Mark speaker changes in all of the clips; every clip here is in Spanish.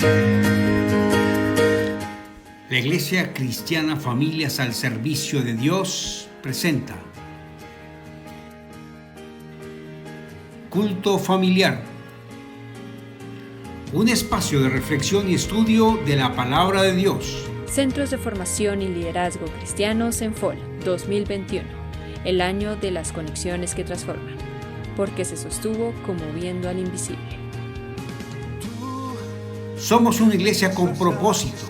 Speaker 1: La Iglesia Cristiana Familias al Servicio de Dios presenta Culto Familiar, un espacio de reflexión y estudio de la Palabra de Dios.
Speaker 2: Centros de Formación y Liderazgo Cristianos en FOL 2021, el año de las conexiones que transforman, porque se sostuvo conmoviendo al invisible.
Speaker 1: Somos una iglesia con propósito.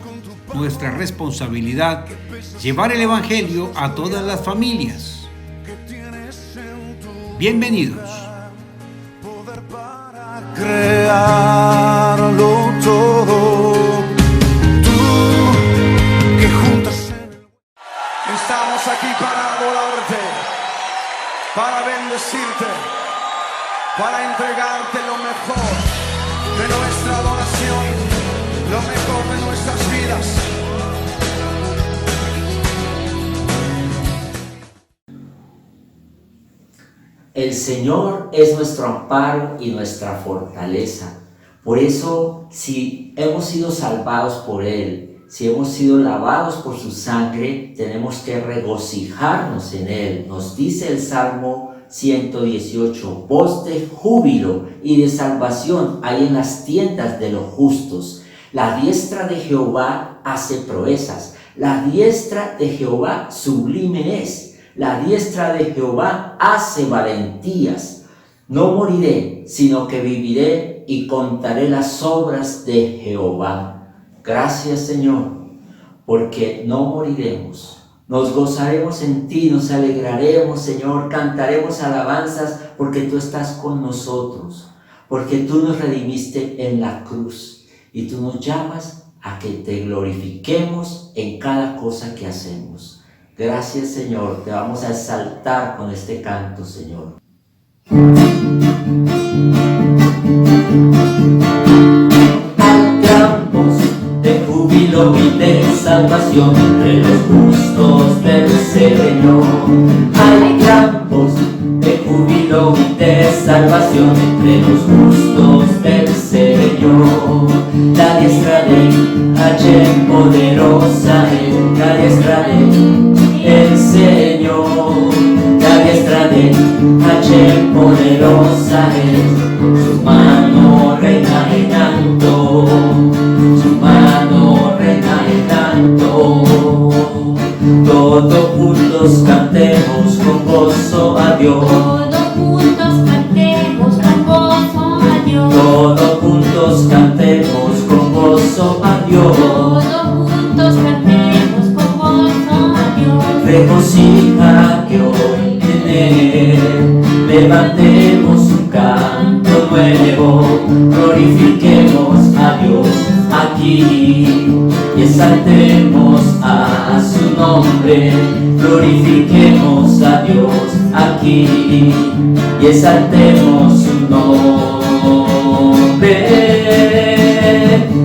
Speaker 1: Nuestra responsabilidad, llevar el Evangelio a todas las familias. Bienvenidos.
Speaker 3: Crearlo todo, tú que juntas. Estamos aquí para adorarte, para bendecirte, para entregarte lo mejor de nuestra adoración, lo mejor de nuestras vidas.
Speaker 4: El Señor es nuestro amparo y nuestra fortaleza. Por eso, si hemos sido salvados por Él, si hemos sido lavados por su sangre, tenemos que regocijarnos en Él. Nos dice el Salmo 118, voz de júbilo y de salvación hay en las tiendas de los justos. La diestra de Jehová hace proezas, la diestra de Jehová sublime es. La diestra de Jehová hace valentías. No moriré, sino que viviré y contaré las obras de Jehová. Gracias, Señor, porque no moriremos. Nos gozaremos en ti, nos alegraremos, Señor, cantaremos alabanzas porque tú estás con nosotros, porque tú nos redimiste en la cruz y tú nos llamas a que te glorifiquemos en cada cosa que hacemos. Gracias, Señor, te vamos a exaltar con este canto, Señor. Al gran voz de júbilo y de salvación entre los justos del Señor. Al gran voz de júbilo y de salvación entre los justos del Señor. La diestra de Hashem poderosa es, la diestra de el Señor, la diestra de Hashem poderosa es, su mano reina en alto, su mano reina en alto. Todos juntos cantemos con gozo a Dios.
Speaker 5: Todos juntos cantemos con gozo a Dios.
Speaker 4: Todos juntos cantemos con gozo a Dios.
Speaker 5: Todos juntos cantemos con gozo a Dios.
Speaker 4: Regocíjate hoy en Él, levantemos un canto nuevo, glorifiquemos a Dios aquí y exaltemos a su nombre. Glorifiquemos a Dios aquí y exaltemos su nombre.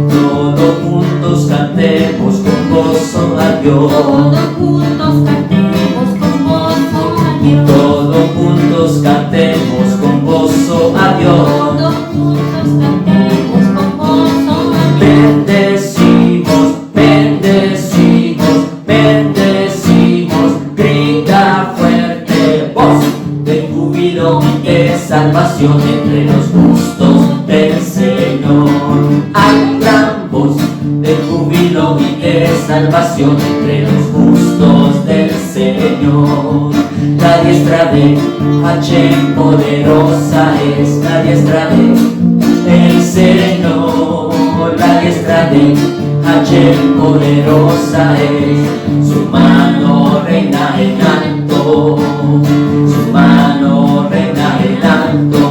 Speaker 4: Todos juntos cantemos con gozo a Dios.
Speaker 5: Todos juntos cantemos con gozo a Dios.
Speaker 4: Todos juntos cantemos con gozo a Dios.
Speaker 5: Todos juntos cantemos con gozo a Dios.
Speaker 4: Bendecimos, bendecimos, bendecimos. Grita fuerte voz de júbilo y de salvación entre los justos del Señor. Hay gran voz de júbilo y de salvación entre los justos del Señor. La diestra de Hashem poderosa es, la diestra de el Señor. La diestra de Hashem poderosa es, su mano reina en alto, su mano reina en alto.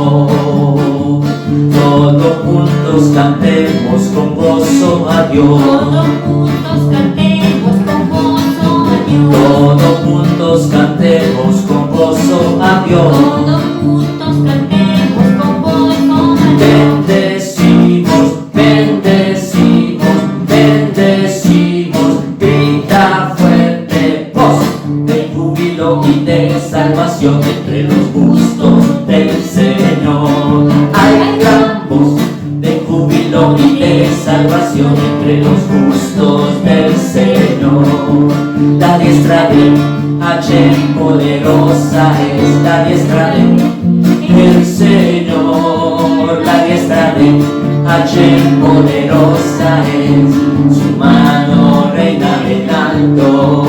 Speaker 4: Todos juntos cantemos con gozo a Dios.
Speaker 5: Todos juntos cantemos con gozo a Dios.
Speaker 4: Todos juntos cantemos con gozo a Dios.
Speaker 5: Todos juntos cantemos con gozo a Dios.
Speaker 4: Bendecimos, bendecimos, bendecimos. Grita fuerte voz de júbilo y de salvación entre los justos del Señor. Hay gran voz de júbilo y de salvación entre los justos del Señor. La diestra de Hashem poderosa es la diestra del Señor. La diestra de Hashem poderosa es, su mano reina en alto,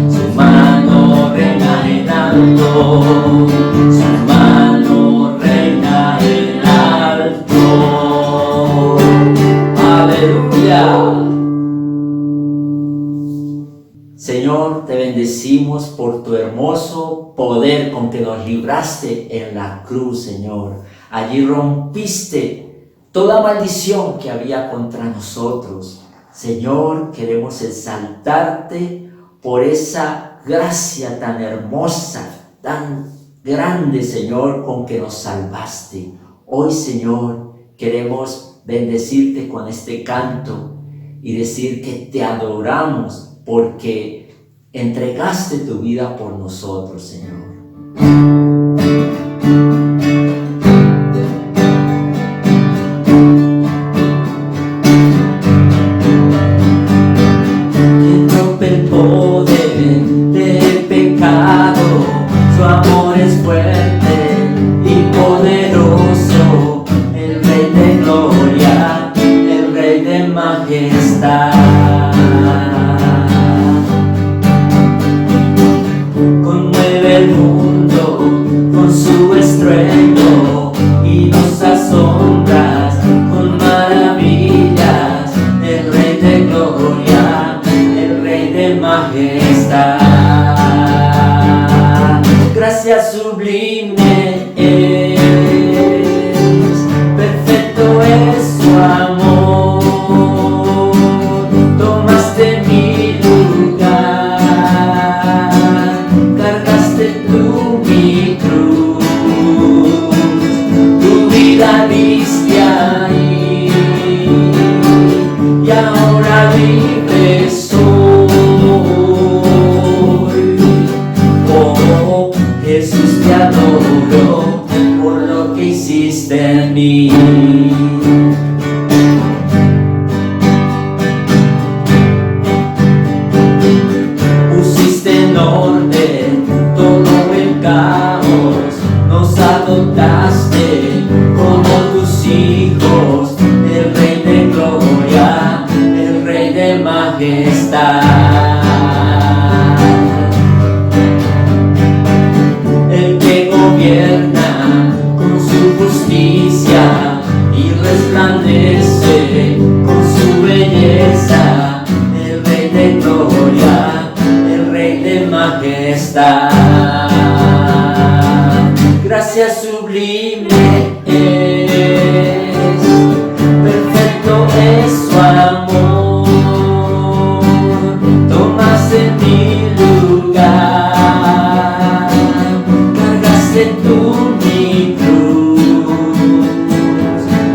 Speaker 4: su mano reina en alto, su mano reina en alto. Aleluya. Señor, te bendecimos por tu hermoso poder con que nos libraste en la cruz, Señor. Allí rompiste toda maldición que había contra nosotros. Señor, queremos exaltarte por esa gracia tan hermosa, tan grande, Señor, con que nos salvaste. Hoy, Señor, queremos bendecirte con este canto y decir que te adoramos porque entregaste tu vida por nosotros, Señor. Quien rompe el poder del pecado, su amor es fuerte y poderoso, el Rey de gloria, el Rey de majestad. El mundo con su estruendo y nos asombras con maravillas, el Rey de gloria, el Rey de majestad. Gracia sublime es, perfecto es su amor, tomaste mi lugar, tú mi cruz, tu vida diste ahí, y ahora libre soy. Oh, Jesús, te adoro por lo que hiciste en mí. Pusiste en orden todo el caos, nos adoptaste como tus hijos, el Rey de gloria, el Rey de majestad. El que gobierna con su justicia y resplandece con su belleza, el Rey de gloria, el Rey de majestad. Gracia sublime es, perfecto es su amor, tomaste mi lugar, cargaste tú mi cruz,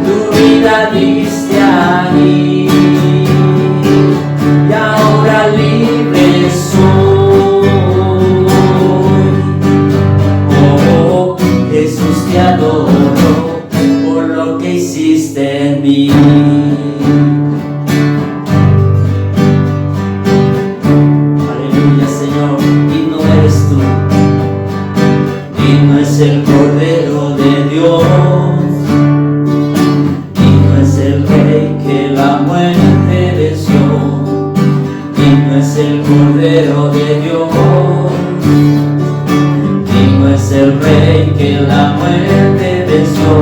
Speaker 4: tu vida diste ahí, y ahora libre soy. Oh, Jesús, te adoro por lo que hiciste en mí. Aleluya, Señor, digno eres tú, digno es el Cordero de Dios, digno es el Rey que la muerte venció, digno es el Cordero de Dios, digno es el Rey que la muerte venció,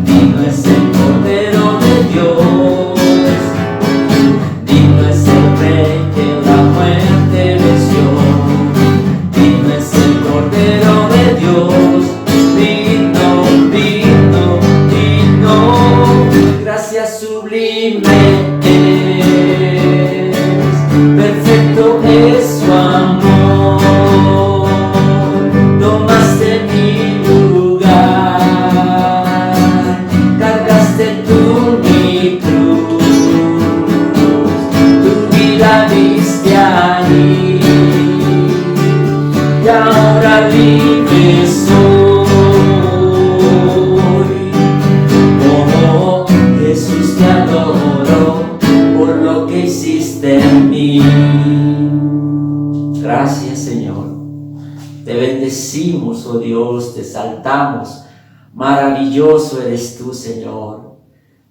Speaker 4: digno es el Cordero de Dios, digno es el Rey que la muerte venció, digno es el Cordero de Dios, digno, digno, digno. Gracia sublime es, perfecto es su amor, tomaste mi lugar, cargaste tú mi cruz, tu vida diste ahí, y ahora libre soy. Oh, Jesús, te adoro adoro por lo que hiciste en mí. Gracias, Señor. Te bendecimos, oh Dios, te exaltamos. Maravilloso eres tú, Señor.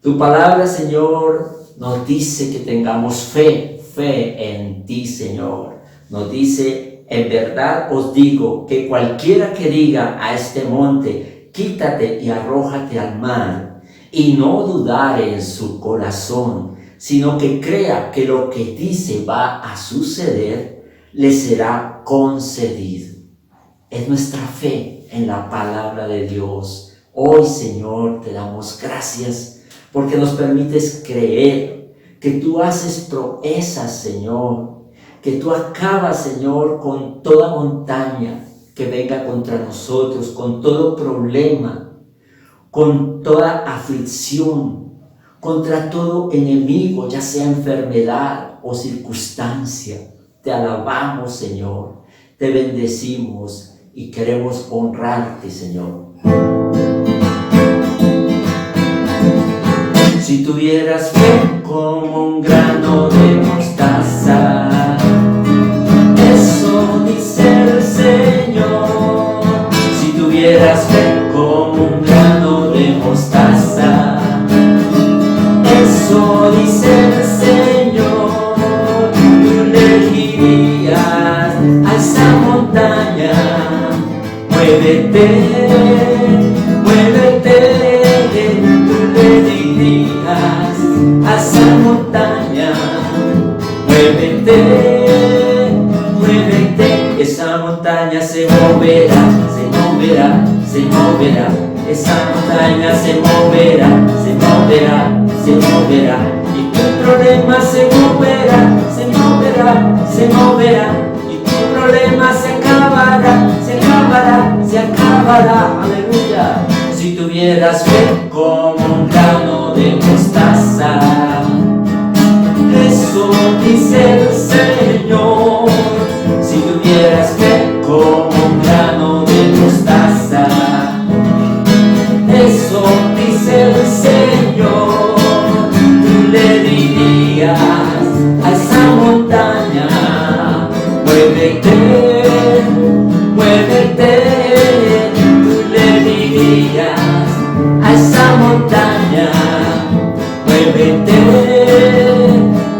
Speaker 4: Tu palabra, Señor, nos dice que tengamos fe en ti, Señor. Nos dice, en verdad os digo, que cualquiera que diga a este monte, quítate y arrójate al mar, y no dudare en su corazón, sino que crea que lo que dice va a suceder, le será concedido. Es nuestra fe en la palabra de Dios. Hoy, Señor, te damos gracias porque nos permites creer que tú haces proezas, Señor, que tú acabas, Señor, con toda montaña que venga contra nosotros, con todo problema, con toda aflicción, contra todo enemigo, ya sea enfermedad o circunstancia. Te alabamos, Señor, te bendecimos y queremos honrarte, Señor. Si tuvieras fe como un grano de mostaza, eso dice el Señor. Si tuvieras fe como un grano de mostaza, eso dice el Señor. Tú le dirías a esa montaña, muévete, muévete. Tú le dirías a esa montaña, muévete, muévete. Esa montaña se moverá, se moverá, se moverá. Esa montaña se moverá, se moverá, se moverá. Y tu problema se moverá, se moverá, se moverá. Y tu problema se acabará, se acabará, se acabará. Aleluya. Si tuvieras fe como un grano de mostaza, eso dice el Señor. Si tuvieras fe como un grano de mostaza, eso dice el Señor. Tú le dirías a esa montaña, muévete, muévete. Tú le dirías a esa montaña, muévete,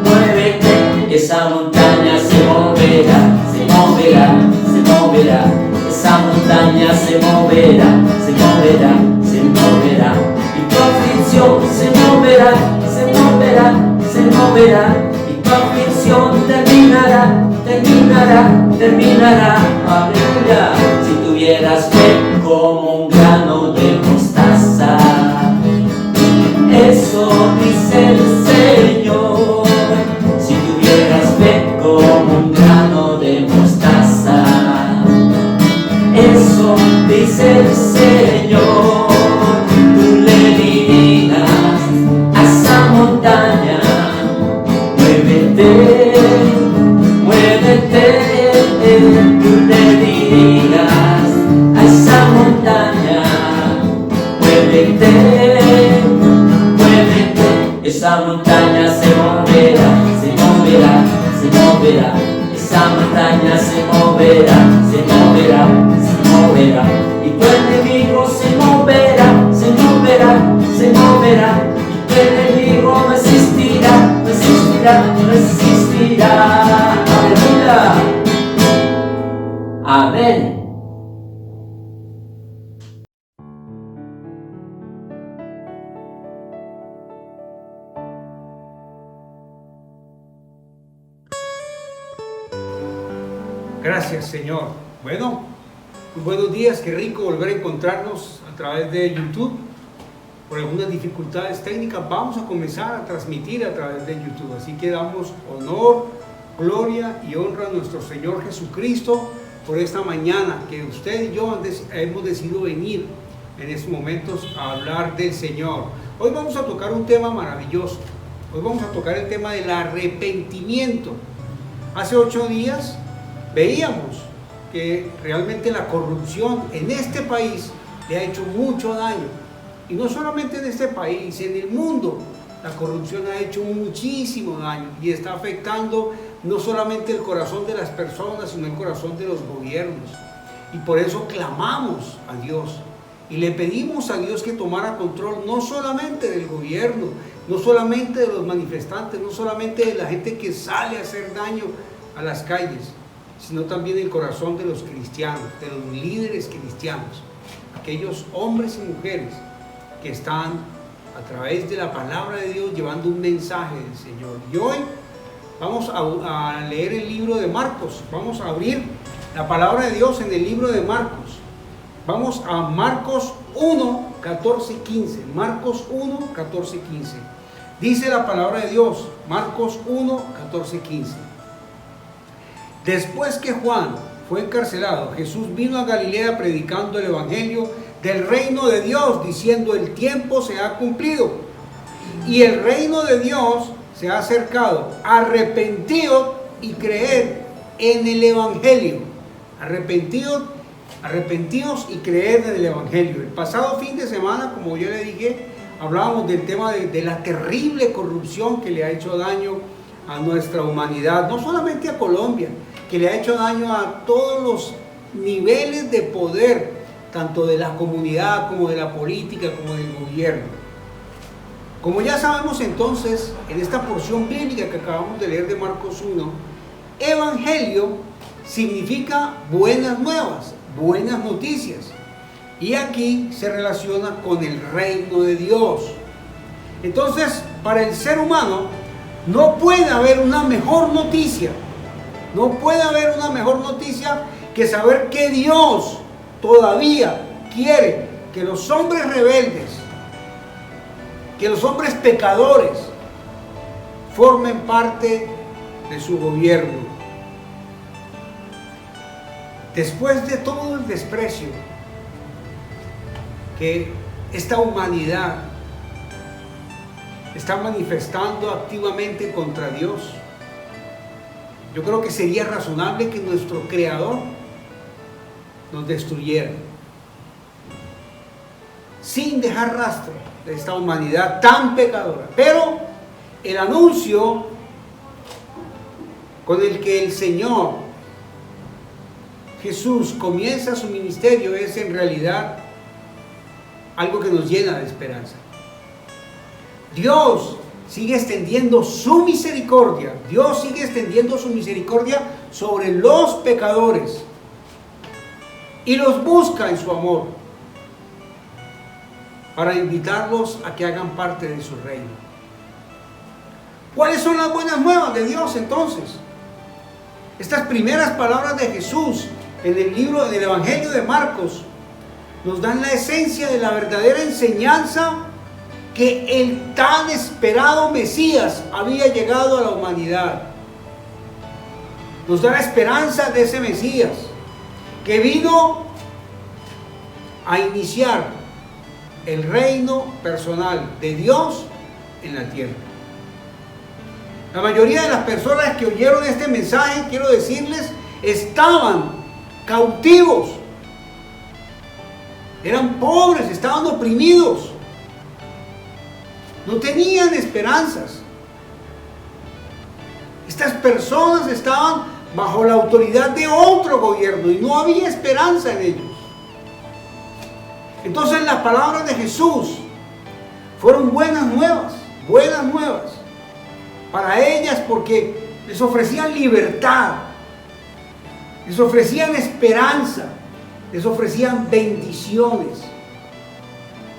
Speaker 4: muévete. Esa montaña se moverá, se moverá, se moverá. Esa montaña se moverá, se moverá, se moverá. Y tu aflicción se moverá, se moverá, se moverá. Y tu aflicción terminará, terminará, terminará. Aleluya. Si tuvieras fe como un grano de mostaza, eso dice el Señor. Si tuvieras fe como un grano de mostaza, eso dice el Señor. Tú le dirías a esa montaña, muévete, muévete. Tú le dirías a esa montaña, muévete, muévete. Esa montaña se moverá, se moverá, se moverá. Esa montaña se moverá, se moverá, se moverá. Y tu enemigo se moverá, se moverá, se moverá. Y tu enemigo no existirá, no existirá, no existirá. Aleluya. Amén.
Speaker 1: Gracias, Señor. Bueno, buenos días, qué rico volver a encontrarnos a través de YouTube. Por algunas dificultades técnicas vamos a comenzar a transmitir a través de YouTube. Así que damos honor, gloria y honra a nuestro Señor Jesucristo por esta mañana que usted y yo hemos decidido venir en estos momentos a hablar del Señor. Hoy vamos a tocar un tema maravilloso. Hoy vamos a tocar el tema del arrepentimiento. Hace 8 días veíamos que realmente la corrupción en este país le ha hecho mucho daño. Y no solamente en este país, en el mundo. La corrupción ha hecho muchísimo daño y está afectando no solamente el corazón de las personas, sino el corazón de los gobiernos. Y por eso clamamos a Dios y le pedimos a Dios que tomara control no solamente del gobierno, no solamente de los manifestantes, no solamente de la gente que sale a hacer daño a las calles, sino también el corazón de los cristianos, de los líderes cristianos, aquellos hombres y mujeres que están a través de la palabra de Dios llevando un mensaje del Señor. Y hoy vamos a leer el libro de Marcos. Vamos a abrir la palabra de Dios en el libro de Marcos. Vamos a Marcos 1, 14, 15. Marcos 1, 14, 15. Dice la palabra de Dios, Marcos 1, 14, 15. Después que Juan fue encarcelado, Jesús vino a Galilea predicando el evangelio del reino de Dios, diciendo: el tiempo se ha cumplido y el reino de Dios se ha acercado. Arrepentidos y creed en el evangelio. Arrepentidos y creed en el evangelio. El pasado fin de semana, como yo le dije, hablábamos del tema de la terrible corrupción que le ha hecho daño a nuestra humanidad, no solamente a Colombia, que le ha hecho daño a todos los niveles de poder, tanto de la comunidad como de la política, como del gobierno. Como ya sabemos entonces, en esta porción bíblica que acabamos de leer de Marcos 1, evangelio significa buenas nuevas, buenas noticias. Y aquí se relaciona con el reino de Dios. Entonces, para el ser humano, no puede haber una mejor noticia. No puede haber una mejor noticia que saber que Dios todavía quiere que los hombres rebeldes, que los hombres pecadores formen parte de su gobierno. Después de todo el desprecio que esta humanidad está manifestando activamente contra Dios, yo creo que sería razonable que nuestro Creador nos destruyera sin dejar rastro de esta humanidad tan pecadora. Pero el anuncio con el que el Señor Jesús comienza su ministerio es en realidad algo que nos llena de esperanza. Dios sigue extendiendo su misericordia. Dios sigue extendiendo su misericordia sobre los pecadores y los busca en su amor para invitarlos a que hagan parte de su reino. ¿Cuáles son las buenas nuevas de Dios entonces? Estas primeras palabras de Jesús en el libro del Evangelio de Marcos nos dan la esencia de la verdadera enseñanza que el tan esperado Mesías había llegado a la humanidad. Nos da la esperanza de ese Mesías que vino a iniciar el reino personal de Dios en la tierra. La mayoría de las personas que oyeron este mensaje, quiero decirles, estaban cautivos, eran pobres, estaban oprimidos, no tenían esperanzas. Estas personas estaban bajo la autoridad de otro gobierno y no había esperanza en ellos. Entonces las palabras de Jesús fueron buenas nuevas para ellas, porque les ofrecían libertad, les ofrecían esperanza, les ofrecían bendiciones.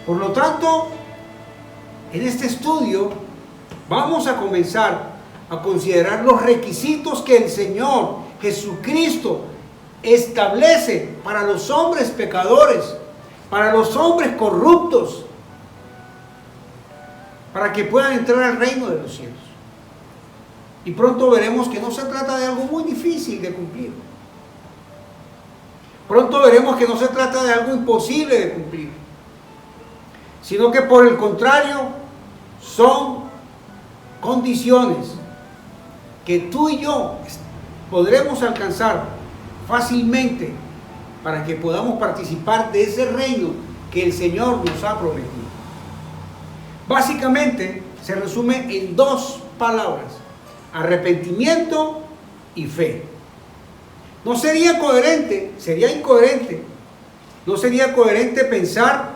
Speaker 1: Por lo tanto, en este estudio vamos a comenzar a considerar los requisitos que el Señor Jesucristo establece para los hombres pecadores, para los hombres corruptos, para que puedan entrar al reino de los cielos. Y pronto veremos que no se trata de algo muy difícil de cumplir. Pronto veremos que no se trata de algo imposible de cumplir, sino que por el contrario son condiciones que tú y yo podremos alcanzar fácilmente para que podamos participar de ese reino que el Señor nos ha prometido. Básicamente, se resume en dos palabras: arrepentimiento y fe. No sería coherente, sería incoherente. No sería coherente pensar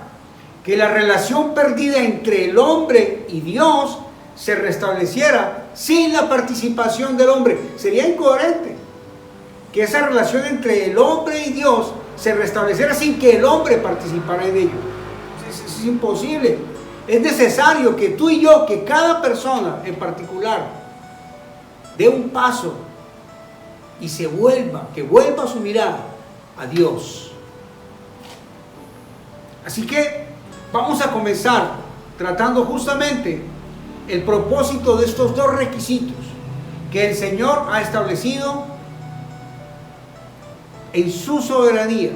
Speaker 1: que la relación perdida entre el hombre y Dios se restableciera sin la participación del hombre. Sería incoherente que esa relación entre el hombre y Dios se restableciera sin que el hombre participara en ello. Es imposible. Es necesario que tú y yo, que cada persona en particular, dé un paso y que vuelva su mirada a Dios. Así que vamos a comenzar tratando justamente el propósito de estos dos requisitos que el Señor ha establecido en su soberanía,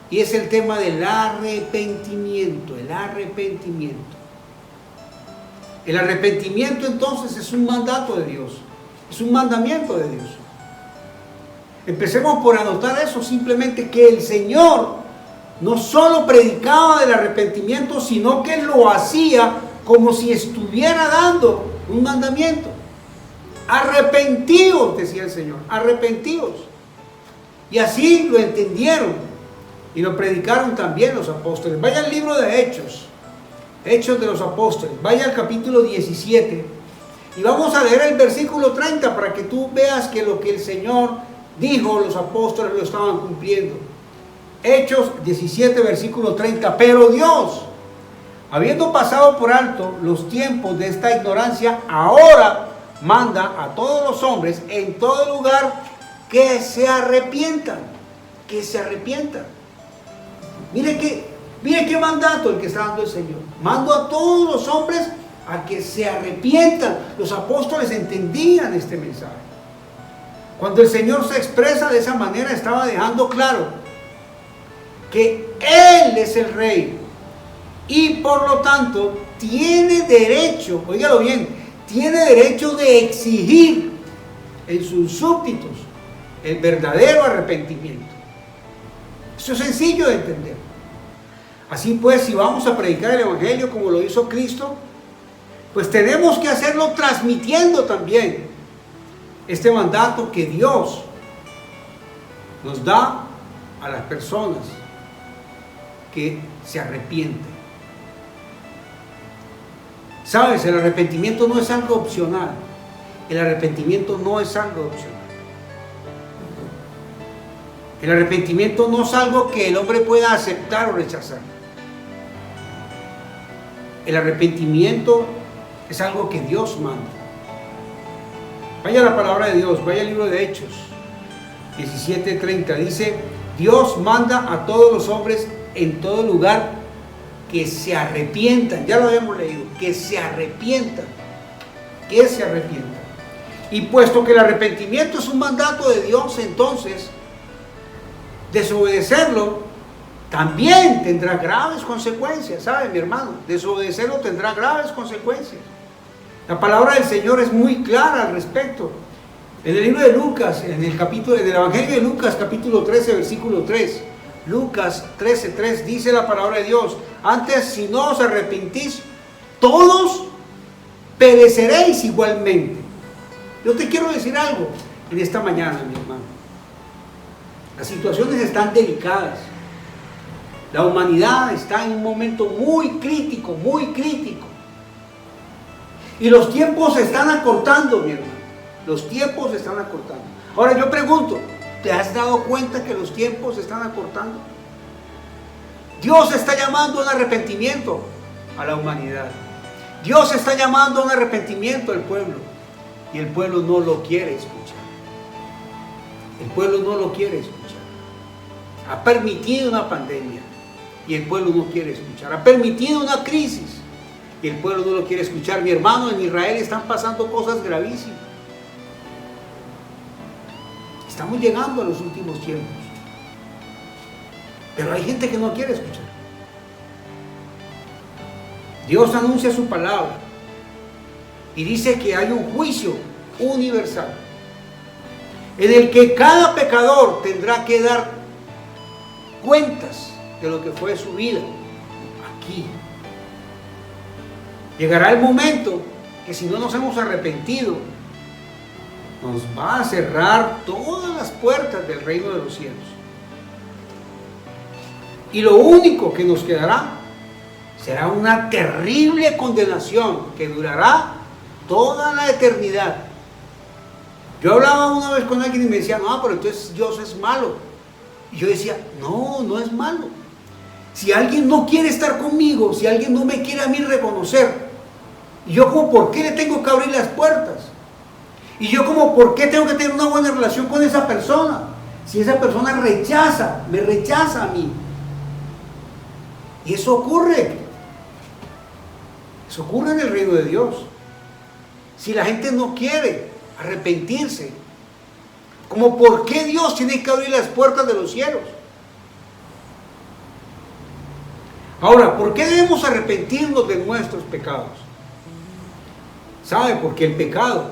Speaker 1: y es el tema del arrepentimiento. El arrepentimiento. El arrepentimiento entonces es un mandato de Dios, es un mandamiento de Dios. Empecemos por anotar eso, simplemente que el Señor no solo predicaba del arrepentimiento, sino que lo hacía como si estuviera dando un mandamiento. Arrepentíos, decía el Señor, arrepentíos. Y así lo entendieron y lo predicaron también los apóstoles. Vaya al libro de Hechos, Hechos de los Apóstoles, vaya al capítulo 17 y vamos a leer el versículo 30 para que tú veas que lo que el Señor dijo, los apóstoles lo estaban cumpliendo. Hechos 17, versículo 30. Pero Dios, habiendo pasado por alto los tiempos de esta ignorancia, ahora manda a todos los hombres en todo lugar que se arrepientan. Que se arrepientan. Mire qué mandato el que está dando el Señor. Mando a todos los hombres a que se arrepientan. Los apóstoles entendían este mensaje. Cuando el Señor se expresa de esa manera, estaba dejando claro que Él es el Rey y por lo tanto tiene derecho, óigalo bien, tiene derecho de exigir en sus súbditos el verdadero arrepentimiento. Eso es sencillo de entender. Así pues, si vamos a predicar el Evangelio como lo hizo Cristo, pues tenemos que hacerlo transmitiendo también este mandato que Dios nos da a las personas que se arrepienten. ¿Sabes? El arrepentimiento no es algo opcional. El arrepentimiento no es algo opcional. El arrepentimiento no es algo que el hombre pueda aceptar o rechazar. El arrepentimiento es algo que Dios manda. Vaya a la palabra de Dios, vaya al libro de Hechos 17:30. Dice: Dios manda a todos los hombres en todo lugar que se arrepientan. Ya lo habíamos leído, que se arrepientan. Que se arrepientan. Y puesto que el arrepentimiento es un mandato de Dios, entonces desobedecerlo también tendrá graves consecuencias. ¿Sabe, mi hermano? Desobedecerlo tendrá graves consecuencias. La palabra del Señor es muy clara al respecto. En el libro de Lucas, en el Evangelio de Lucas, capítulo 13, versículo 3, Lucas 13:3, dice la palabra de Dios: antes, si no os arrepentís, todos pereceréis igualmente. Yo te quiero decir algo en esta mañana, mi hermano. Las situaciones están delicadas. La humanidad está en un momento muy crítico, muy crítico. Y los tiempos se están acortando, mi hermano. Los tiempos se están acortando. Ahora yo pregunto, ¿te has dado cuenta que los tiempos se están acortando? Dios está llamando a un arrepentimiento a la humanidad. Dios está llamando a un arrepentimiento al pueblo. Y el pueblo no lo quiere escuchar. El pueblo no lo quiere escuchar. Ha permitido una pandemia y el pueblo no quiere escuchar. Ha permitido una crisis y el pueblo no lo quiere escuchar. Mi hermano, en Israel están pasando cosas gravísimas. Estamos llegando a los últimos tiempos. Pero hay gente que no quiere escuchar. Dios anuncia su palabra y dice que hay un juicio universal en el que cada pecador tendrá que dar cuentas de lo que fue su vida aquí. Llegará el momento que si no nos hemos arrepentido, nos va a cerrar todas las puertas del reino de los cielos. Y lo único que nos quedará será una terrible condenación que durará toda la eternidad. Yo hablaba una vez con alguien y me decía, no, pero entonces Dios es malo. Y yo decía, no, no es malo. Si alguien no quiere estar conmigo, si alguien no me quiere a mí reconocer, y yo como, ¿por qué le tengo que abrir las puertas? Y yo como, ¿por qué tengo que tener una buena relación con esa persona? Si esa persona me rechaza a mí. Y eso ocurre. Eso ocurre en el reino de Dios. Si la gente no quiere arrepentirse, como ¿por qué Dios tiene que abrir las puertas de los cielos? Ahora, ¿por qué debemos arrepentirnos de nuestros pecados? ¿Sabe? Porque el pecado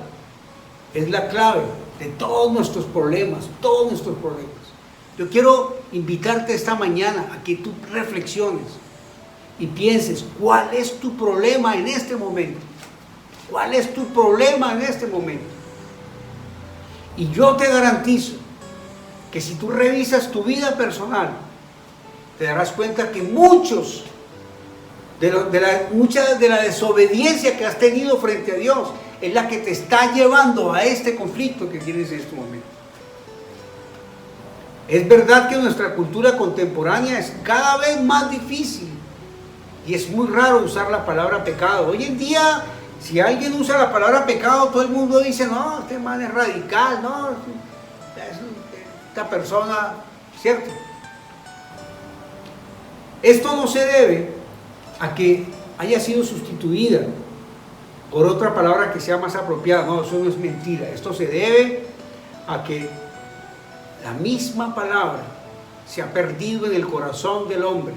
Speaker 1: es la clave de todos nuestros problemas, todos nuestros problemas. Yo quiero invitarte esta mañana a que tú reflexiones y pienses, ¿cuál es tu problema en este momento? ¿Cuál es tu problema en este momento? Y yo te garantizo que si tú revisas tu vida personal, te darás cuenta que mucha de la desobediencia que has tenido frente a Dios es la que te está llevando a este conflicto que tienes en este momento. Es verdad que nuestra cultura contemporánea es cada vez más difícil y es muy raro usar la palabra pecado. Hoy en día, si alguien usa la palabra pecado, todo el mundo dice, no, este man es radical, no, esta persona, ¿cierto? Esto no se debe a que haya sido sustituida por otra palabra que sea más apropiada. No, eso no es mentira. Esto se debe a que la misma palabra se ha perdido en el corazón del hombre.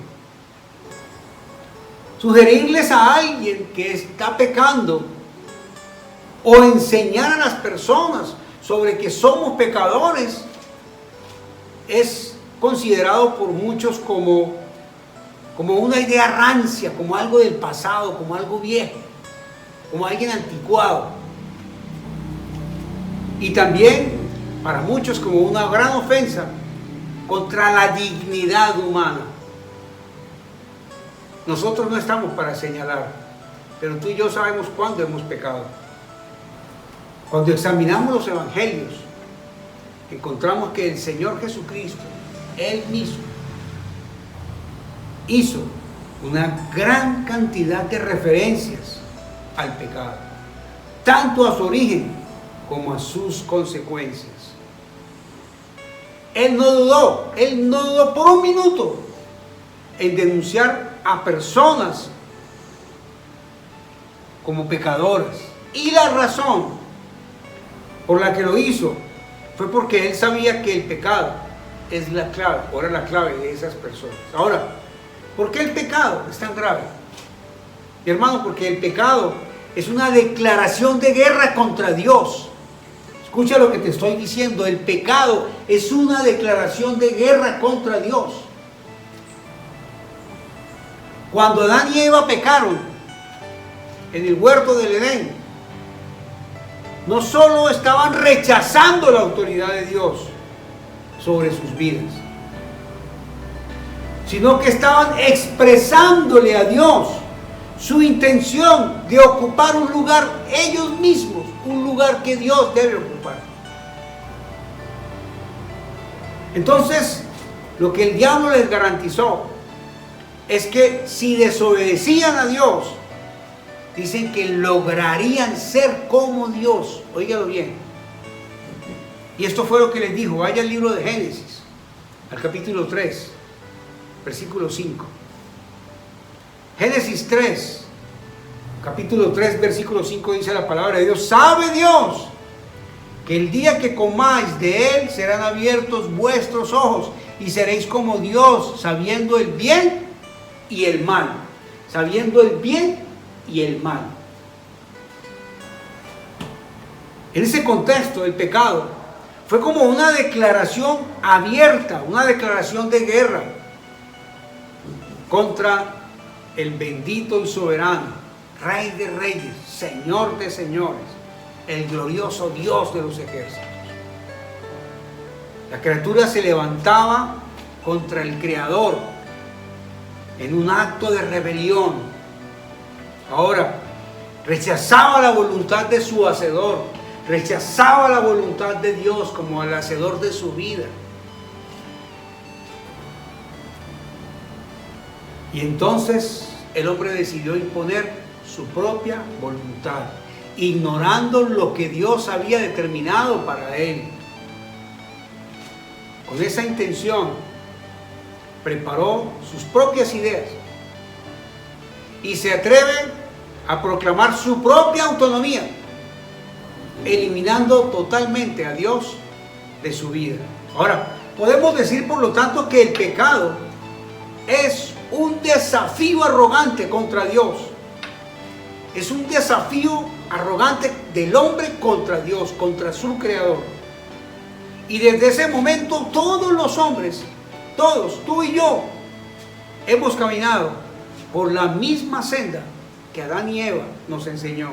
Speaker 1: Sugerirles a alguien que está pecando o enseñar a las personas sobre que somos pecadores es considerado por muchos como una idea rancia, como algo del pasado, como algo viejo, como alguien anticuado. Y también para muchos como una gran ofensa contra la dignidad humana. Nosotros no estamos para señalar, pero tú y yo sabemos cuándo hemos pecado. Cuando examinamos los evangelios, encontramos que el Señor Jesucristo, Él mismo, hizo una gran cantidad de referencias al pecado, tanto a su origen como a sus consecuencias. Él no dudó por un minuto en denunciar a personas como pecadoras. Y la razón por la que lo hizo fue porque él sabía que el pecado es la clave, o era la clave de esas personas. Ahora, ¿por qué el pecado es tan grave? Mi hermano, porque el pecado es una declaración de guerra contra Dios. Escucha lo que te estoy diciendo, el pecado es una declaración de guerra contra Dios. Cuando Adán y Eva pecaron en el huerto del Edén, no solo estaban rechazando la autoridad de Dios sobre sus vidas, sino que estaban expresándole a Dios su intención de ocupar un lugar ellos mismos, un lugar que Dios debe ocupar. Entonces, lo que el diablo les garantizó es que si desobedecían a Dios, dicen que lograrían ser como Dios. Óigalo bien. Y esto fue lo que les dijo. Vaya al libro de Génesis, al capítulo 3, versículo 5. Génesis 3, capítulo 3, versículo 5 dice la palabra de Dios. Sabe Dios que el día que comáis de él serán abiertos vuestros ojos y seréis como Dios, sabiendo el bien y el mal. Sabiendo el bien y el mal. En ese contexto, el pecado fue como una declaración abierta, una declaración de guerra contra el bendito y soberano Rey de reyes, Señor de señores, el glorioso Dios de los ejércitos. La criatura se levantaba contra el Creador en un acto de rebelión. Ahora, rechazaba la voluntad de su Hacedor, rechazaba la voluntad de Dios como el Hacedor de su vida. Y entonces el hombre decidió imponer su propia voluntad, ignorando lo que Dios había determinado para él. Con esa intención, preparó sus propias ideas y se atreve a proclamar su propia autonomía, eliminando totalmente a Dios de su vida. Ahora, podemos decir por lo tanto que el pecado es un desafío arrogante contra Dios. Es un desafío arrogante del hombre contra Dios, contra su Creador. Y desde ese momento todos los hombres, todos, tú y yo, hemos caminado por la misma senda que Adán y Eva nos enseñó.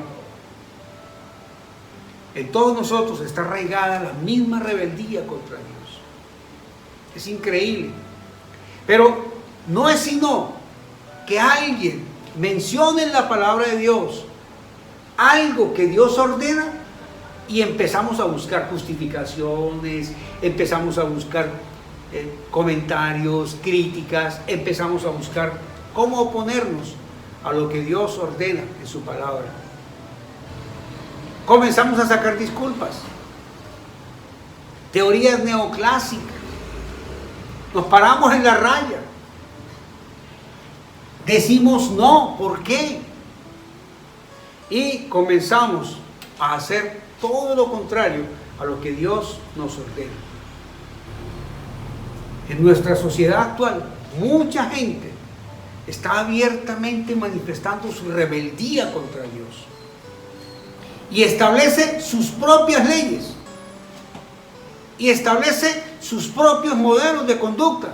Speaker 1: En todos nosotros está arraigada la misma rebeldía contra Dios. Es increíble. Pero no es sino que alguien mencione en la palabra de Dios algo que Dios ordena y empezamos a buscar justificaciones, empezamos a buscar comentarios, críticas, empezamos a buscar cómo oponernos a lo que Dios ordena en su palabra. Comenzamos a sacar disculpas, teorías neoclásicas, nos paramos en la raya, decimos no, ¿por qué? Y comenzamos a hacer todo lo contrario a lo que Dios nos ordena. En nuestra sociedad actual, mucha gente está abiertamente manifestando su rebeldía contra Dios y establece sus propias leyes y establece sus propios modelos de conducta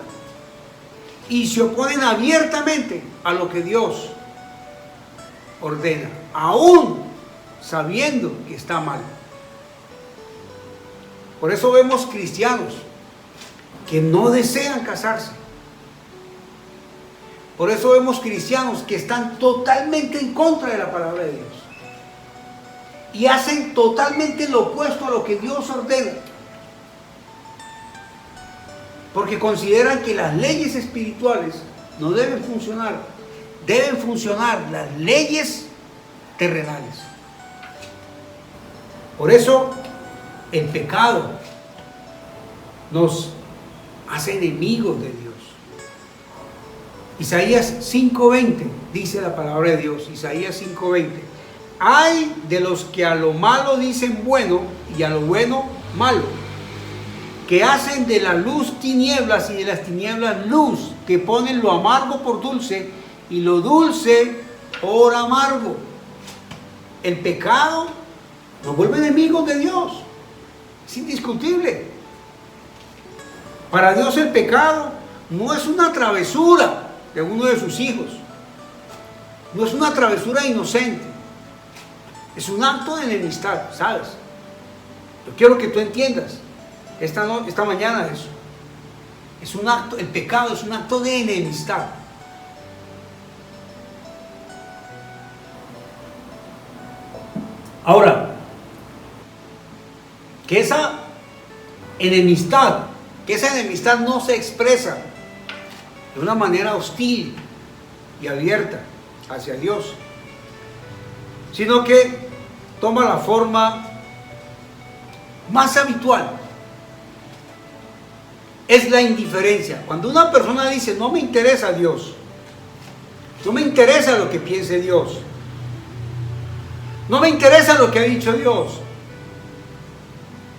Speaker 1: y se oponen abiertamente a lo que Dios ordena, aún sabiendo que está mal. Por eso vemos cristianos que no desean casarse. Por eso vemos cristianos que están totalmente en contra de la palabra de Dios y hacen totalmente lo opuesto a lo que Dios ordena, porque consideran que las leyes espirituales no deben funcionar las leyes terrenales. Por eso el pecado nos hace enemigos de Dios. Isaías 5:20 dice la palabra de Dios. Isaías 5:20: ay de los que a lo malo dicen bueno y a lo bueno malo, que hacen de la luz tinieblas y de las tinieblas luz, que ponen lo amargo por dulce y lo dulce por amargo. El pecado nos vuelve enemigos de Dios. Es indiscutible. Para Dios el pecado no es una travesura de uno de sus hijos. No es una travesura inocente. Es un acto de enemistad, ¿sabes? Yo quiero que tú entiendas esta mañana eso. Es un acto, el pecado es un acto de enemistad. Ahora, que esa enemistad no se expresa de una manera hostil y abierta hacia Dios, sino que toma la forma más habitual. Es la indiferencia. Cuando una persona dice, no me interesa Dios, no me interesa lo que piense Dios, no me interesa lo que ha dicho Dios,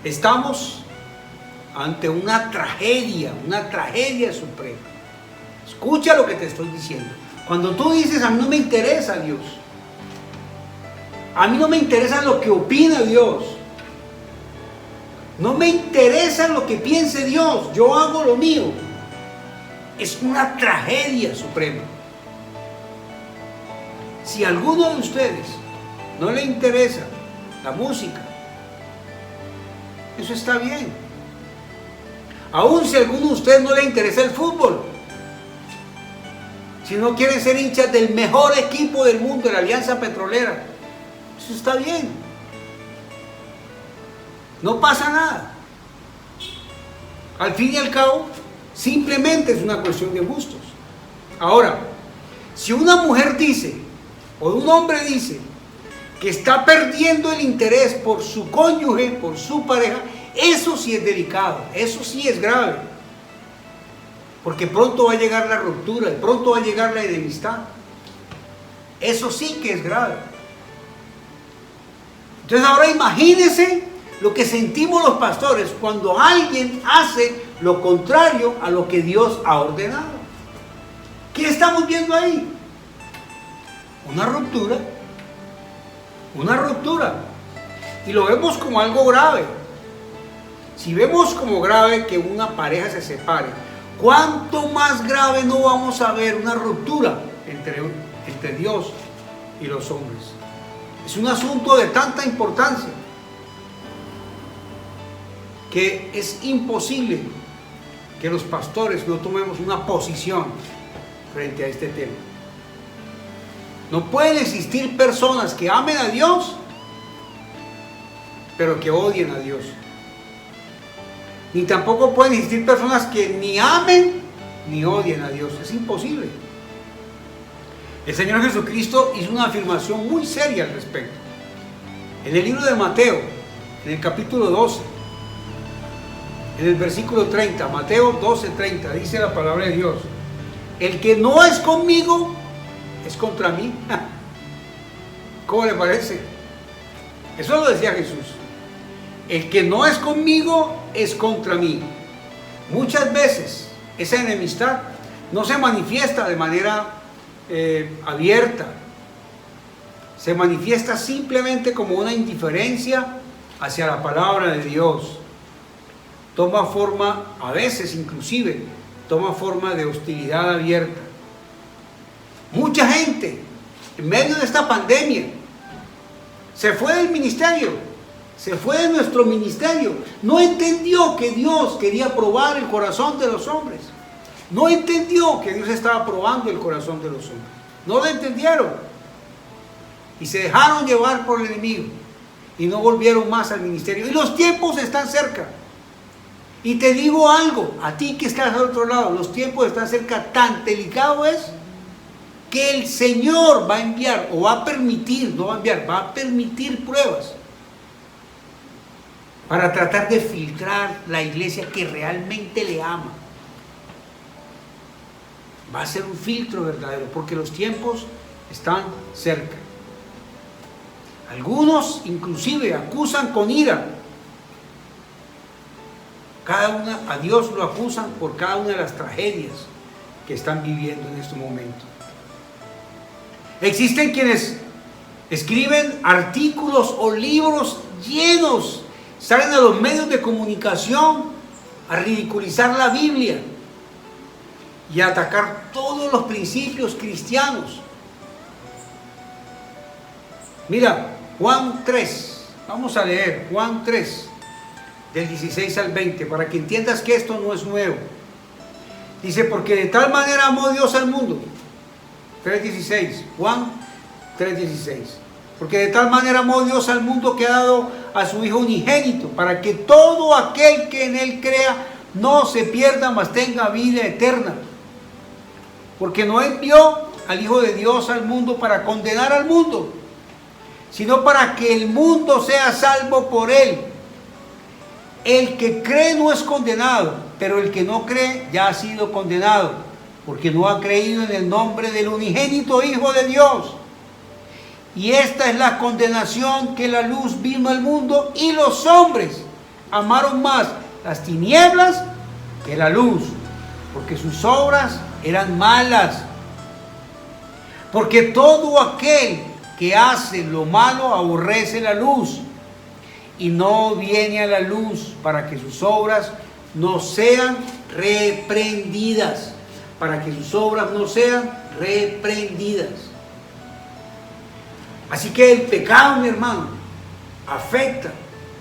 Speaker 1: estamos ante una tragedia suprema. Escucha lo que te estoy diciendo. Cuando tú dices, a mí no me interesa Dios, a mí no me interesa lo que opina Dios, no me interesa lo que piense Dios, yo hago lo mío, es una tragedia suprema. Si a alguno de ustedes no le interesa la música, eso está bien. Aún si a alguno de ustedes no le interesa el fútbol, si no quieren ser hinchas del mejor equipo del mundo, de la Alianza Petrolera, eso está bien. No pasa nada. Al fin y al cabo, simplemente es una cuestión de gustos. Ahora, si una mujer dice, o un hombre dice, que está perdiendo el interés por su cónyuge, por su pareja, eso sí es delicado, eso sí es grave. Porque pronto va a llegar la ruptura, pronto va a llegar la enemistad. Eso sí que es grave. Entonces ahora imagínense lo que sentimos los pastores cuando alguien hace lo contrario a lo que Dios ha ordenado. ¿Qué estamos viendo ahí? Una ruptura. Una ruptura. Y lo vemos como algo grave. Si vemos como grave que una pareja se separe, ¿cuánto más grave no vamos a ver una ruptura entre Dios y los hombres? Es un asunto de tanta importancia que es imposible que los pastores no tomemos una posición frente a este tema. No pueden existir personas que amen a Dios, pero que odien a Dios. Ni tampoco pueden existir personas que ni amen ni odien a Dios. Es imposible. El Señor Jesucristo hizo una afirmación muy seria al respecto. En el libro de Mateo, en el capítulo 12, en el versículo 30, Mateo 12:30, dice la palabra de Dios: el que no es conmigo es contra mí. ¿Cómo le parece? Eso lo decía Jesús. El que no es conmigo es contra mí. Muchas veces esa enemistad no se manifiesta de manera abierta. Se manifiesta simplemente como una indiferencia hacia la palabra de Dios. Toma forma, a veces inclusive, toma forma de hostilidad abierta. Mucha gente, en medio de esta pandemia, se fue del ministerio, se fue de nuestro ministerio. No entendió que Dios quería probar el corazón de los hombres. No entendió que Dios estaba probando el corazón de los hombres. No lo entendieron. Y se dejaron llevar por el enemigo. Y no volvieron más al ministerio. Y los tiempos están cerca. Y te digo algo, a ti que estás al otro lado, los tiempos están cerca. Tan delicado es que el Señor va a enviar, o va a permitir, no va a enviar, va a permitir pruebas para tratar de filtrar la iglesia que realmente le ama. Va a ser un filtro verdadero, porque los tiempos están cerca. Algunos inclusive acusan con ira. A Dios lo acusan por cada una de las tragedias que están viviendo en este momento. Existen quienes escriben artículos o libros llenos, salen a los medios de comunicación a ridiculizar la Biblia y a atacar todos los principios cristianos. Mira, Juan 3, vamos a leer Juan 3, del 16 al 20, para que entiendas que esto no es nuevo. Dice: porque de tal manera amó Dios al mundo. 3:16, Juan 3:16. Porque de tal manera amó Dios al mundo que ha dado a su Hijo unigénito, para que todo aquel que en Él crea no se pierda, mas tenga vida eterna. Porque no envió al Hijo de Dios al mundo para condenar al mundo, sino para que el mundo sea salvo por Él. El que cree no es condenado, pero el que no cree ya ha sido condenado, porque no ha creído en el nombre del unigénito Hijo de Dios. Y esta es la condenación, que la luz vino al mundo y los hombres amaron más las tinieblas que la luz, porque sus obras eran malas. Porque todo aquel que hace lo malo aborrece la luz y no viene a la luz, para que sus obras no sean reprendidas. Para que sus obras no sean reprendidas. Así que el pecado, mi hermano, afecta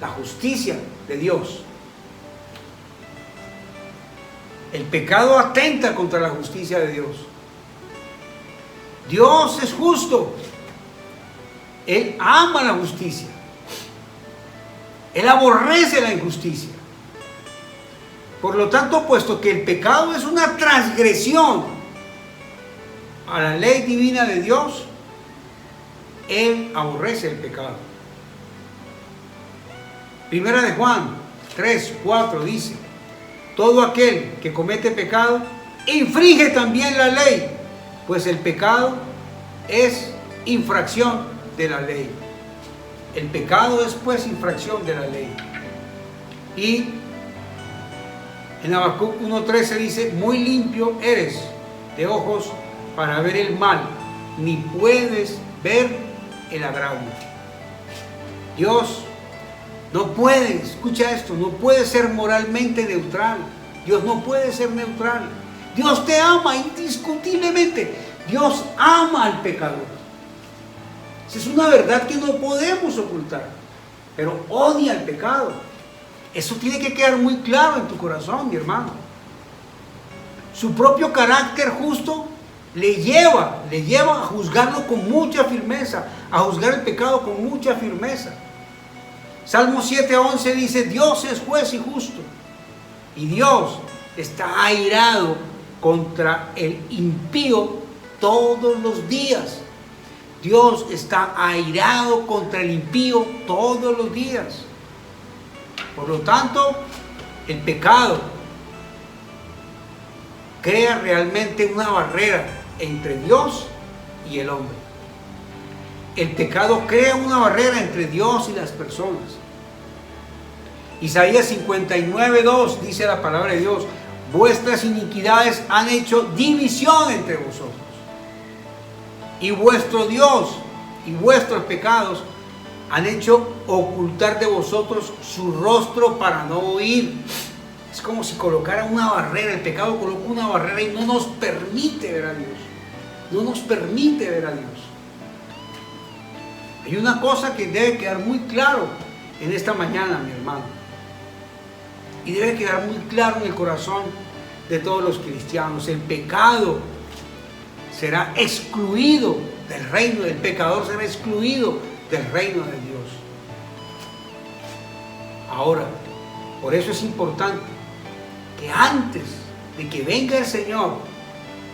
Speaker 1: la justicia de Dios. El pecado atenta contra la justicia de Dios. Dios es justo. Él ama la justicia. Él aborrece la injusticia. Por lo tanto, puesto que el pecado es una transgresión a la ley divina de Dios, Él aborrece el pecado. Primera de Juan 3:4 dice: todo aquel que comete pecado infringe también la ley, pues el pecado es infracción de la ley. El pecado es pues infracción de la ley. Y en Habacuc 1:13 dice: muy limpio eres de ojos para ver el mal, ni puedes ver el agravio. Dios no puede, escucha esto, no puede ser moralmente neutral. Dios no puede ser neutral. Dios te ama indiscutiblemente. Dios ama al pecador. Esa es una verdad que no podemos ocultar. Pero odia el pecado. Eso tiene que quedar muy claro en tu corazón, mi hermano. Su propio carácter justo le lleva a juzgarlo con mucha firmeza, a juzgar el pecado con mucha firmeza. Salmo 7:11 dice: Dios es juez y justo, y Dios está airado contra el impío todos los días. Dios está airado contra el impío todos los días. Por lo tanto, el pecado crea realmente una barrera entre Dios y el hombre. El pecado crea una barrera entre Dios y las personas. Isaías 59:2 dice la palabra de Dios: vuestras iniquidades han hecho división entre vosotros, y vuestro Dios y vuestros pecados han hecho ocultar de vosotros su rostro para no oír. Es como si colocara una barrera. El pecado coloca una barrera y no nos permite ver a Dios. No nos permite ver a Dios. Hay una cosa que debe quedar muy claro en esta mañana, mi hermano. Y debe quedar muy claro en el corazón de todos los cristianos. El pecado será excluido del reino, el pecador será excluido del reino de Dios. Ahora, por eso es importante que antes de que venga el Señor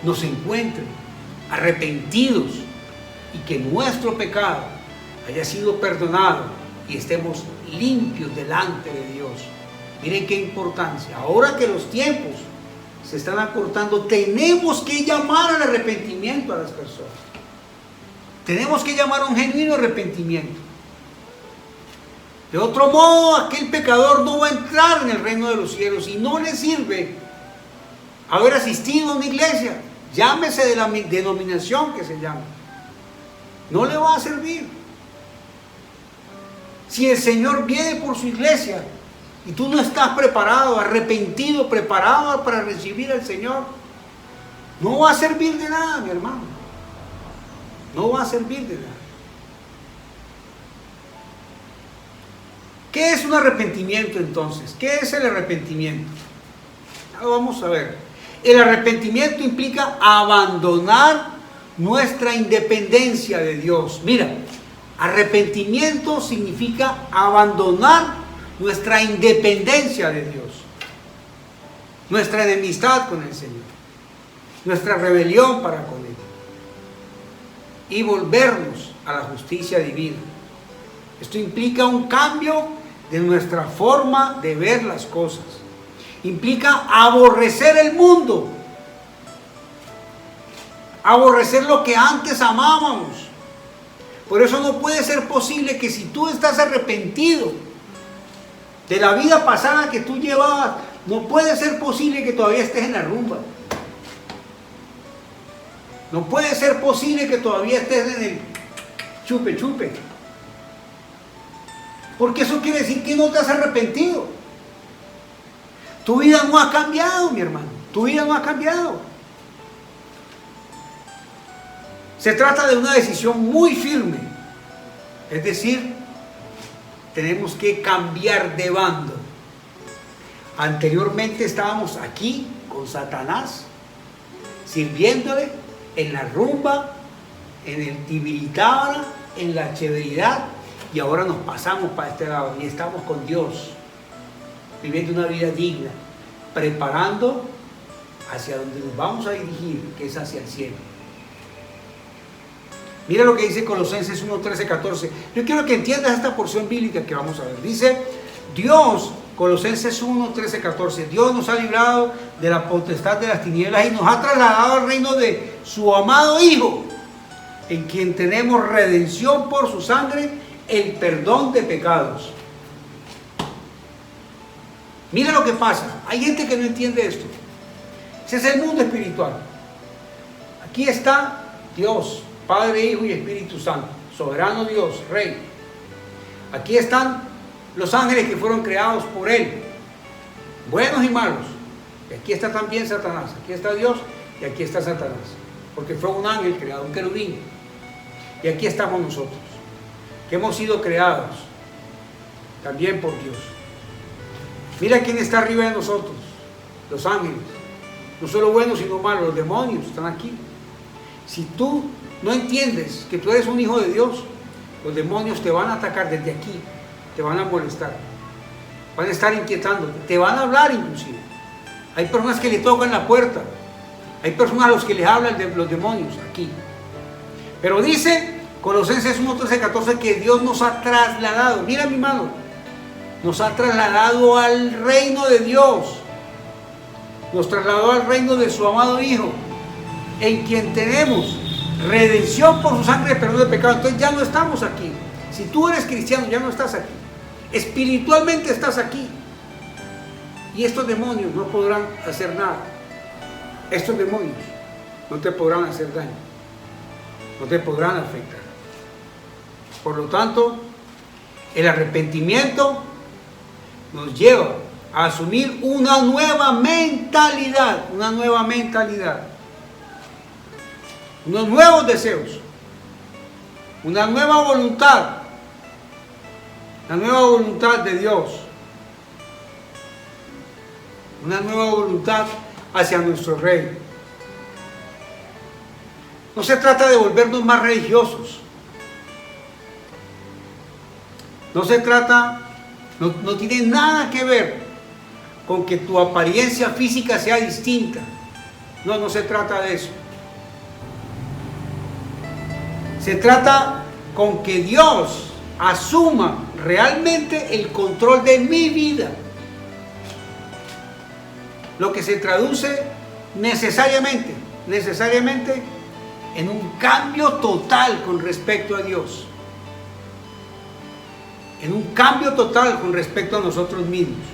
Speaker 1: nos encuentre arrepentidos y que nuestro pecado haya sido perdonado y estemos limpios delante de Dios. Miren qué importancia. Ahora que los tiempos se están acortando, tenemos que llamar al arrepentimiento a las personas. Tenemos que llamar a un genuino arrepentimiento. De otro modo, aquel pecador no va a entrar en el reino de los cielos y no le sirve haber asistido a una iglesia, llámese de la denominación que se llame. No le va a servir. Si el Señor viene por su iglesia y tú no estás preparado, arrepentido, preparado para recibir al Señor, no va a servir de nada, mi hermano. No va a servir de nada. ¿Qué es un arrepentimiento entonces? ¿Qué es el arrepentimiento? Ahora vamos a ver. El arrepentimiento implica abandonar nuestra independencia de Dios. Mira, arrepentimiento significa abandonar nuestra independencia de Dios, nuestra enemistad con el Señor, nuestra rebelión para con Él, y volvernos a la justicia divina. Esto implica un cambio de nuestra forma de ver las cosas. Implica aborrecer el mundo, aborrecer lo que antes amábamos. Por eso no puede ser posible que si tú estás arrepentido de la vida pasada que tú llevabas, no puede ser posible que todavía estés en la rumba. No puede ser posible que todavía estés en el chupe. Porque eso quiere decir que no te has arrepentido. Tu vida no ha cambiado, mi hermano. Tu vida no ha cambiado. Se trata de una decisión muy firme Es decir, tenemos que cambiar de bando. Anteriormente estábamos aquí con Satanás, sirviéndole en la rumba, en el tibiritábara, en la chéveridad, y ahora nos pasamos para este lado y estamos con Dios, viviendo una vida digna, preparando hacia donde nos vamos a dirigir, que es hacia el cielo. Mira lo que dice Colosenses 1, 13, 14. Yo quiero que entiendas esta porción bíblica que vamos a ver. Dice, Dios, Colosenses 1, 13, 14, Dios nos ha librado de la potestad de las tinieblas y nos ha trasladado al reino de su amado Hijo, en quien tenemos redención por su sangre, el perdón de pecados. Mira lo que pasa. Hay gente que no entiende esto. Ese es el mundo espiritual. Aquí está Dios, Padre, Hijo y Espíritu Santo, soberano Dios, Rey. Aquí están los ángeles que fueron creados por Él, buenos y malos. Y aquí está también Satanás. Aquí está Dios y aquí está Satanás, porque fue un ángel creado, un querubín. Y aquí estamos nosotros, que hemos sido creados también por Dios. Mira quién está arriba de nosotros, los ángeles. No solo buenos sino malos, los demonios están aquí. Si tú no entiendes que tú eres un hijo de Dios, los demonios te van a atacar desde aquí, te van a molestar, van a estar inquietándote, te van a hablar inclusive. Hay personas que le tocan la puerta, hay personas a los que les hablan de los demonios aquí. Pero dice Colosenses 1, 13, 14 que Dios nos ha trasladado, mira mi mano, nos ha trasladado al reino de Dios, nos trasladó al reino de su amado Hijo, en quien tenemos redención por su sangre, perdón de pecado. Entonces ya no estamos aquí. Si tú eres cristiano, ya no estás aquí. Espiritualmente estás aquí. Y estos demonios no podrán hacer nada. Estos demonios no te podrán hacer daño. No te podrán afectar. Por lo tanto, el arrepentimiento nos lleva a asumir una nueva mentalidad. Una nueva mentalidad. Unos nuevos deseos, una nueva voluntad, la nueva voluntad de Dios, una nueva voluntad hacia nuestro Rey. No se trata de volvernos más religiosos, no se trata, no tiene nada que ver con que tu apariencia física sea distinta, no se trata de eso. Se trata con que Dios asuma realmente el control de mi vida. Lo que se traduce necesariamente en un cambio total con respecto a Dios. En un cambio total con respecto a nosotros mismos,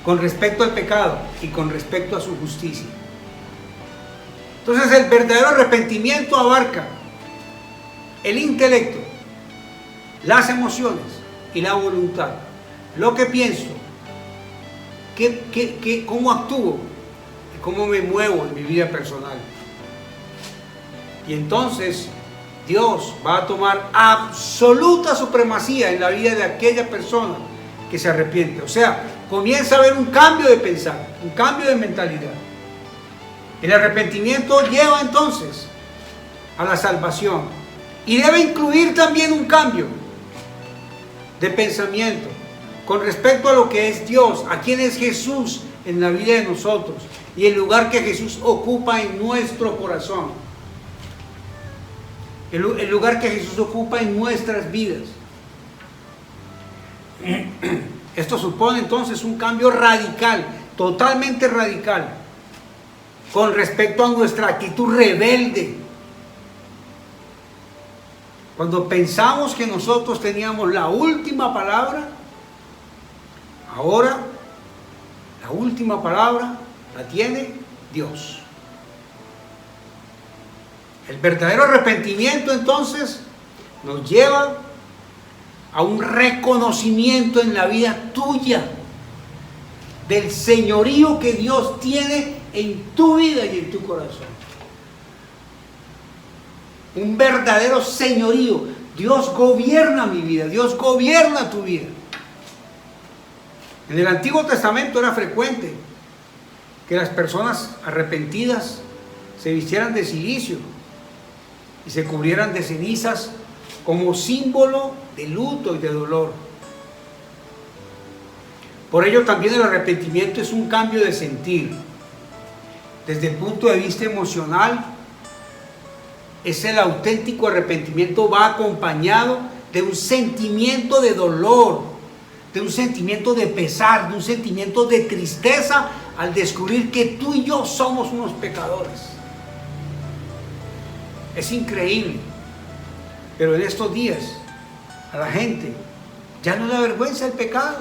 Speaker 1: con respecto al pecado y con respecto a su justicia. Entonces el verdadero arrepentimiento abarca el intelecto, las emociones y la voluntad, lo que pienso, cómo actúo, cómo me muevo en mi vida personal. Y entonces Dios va a tomar absoluta supremacía en la vida de aquella persona que se arrepiente. O sea, comienza a haber un cambio de pensar, un cambio de mentalidad. El arrepentimiento lleva entonces a la salvación. Y debe incluir también un cambio de pensamiento con respecto a lo que es Dios, a quién es Jesús en la vida de nosotros y el lugar que Jesús ocupa en nuestro corazón, el lugar que Jesús ocupa en nuestras vidas. Esto supone entonces un cambio radical, totalmente radical, con respecto a nuestra actitud rebelde. Cuando pensamos que nosotros teníamos la última palabra, ahora la última palabra la tiene Dios. El verdadero arrepentimiento entonces nos lleva a un reconocimiento en la vida tuya del señorío que Dios tiene en tu vida y en tu corazón. Un verdadero señorío. Dios gobierna mi vida, Dios gobierna tu vida. En el Antiguo Testamento era frecuente que las personas arrepentidas se vistieran de cilicio y se cubrieran de cenizas como símbolo de luto y de dolor. Por ello también el arrepentimiento es un cambio de sentir. Desde el punto de vista emocional, el auténtico arrepentimiento va acompañado de un sentimiento de dolor, de un sentimiento de pesar, de un sentimiento de tristeza al descubrir que tú y yo somos unos pecadores. Es increíble, pero en estos días a la gente ya no le avergüenza el pecado.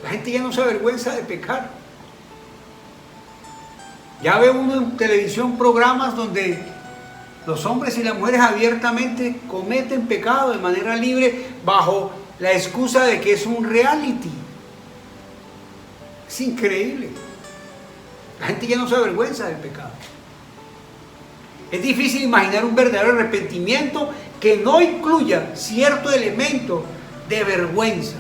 Speaker 1: La gente ya no se avergüenza de pecar. Ya ve uno en televisión programas donde los hombres y las mujeres abiertamente cometen pecado de manera libre bajo la excusa de que es un reality. Es increíble. La gente ya no se avergüenza del pecado. Es difícil imaginar un verdadero arrepentimiento que no incluya cierto elemento de vergüenza.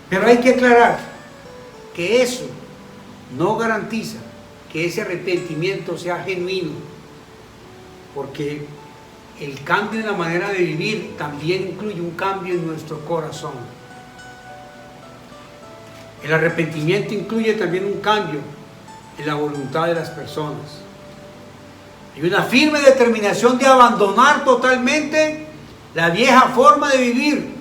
Speaker 1: Pero hay que aclarar que eso no garantiza que ese arrepentimiento sea genuino, porque el cambio en la manera de vivir también incluye un cambio en nuestro corazón. El arrepentimiento incluye también un cambio en la voluntad de las personas. Hay una firme determinación de abandonar totalmente la vieja forma de vivir.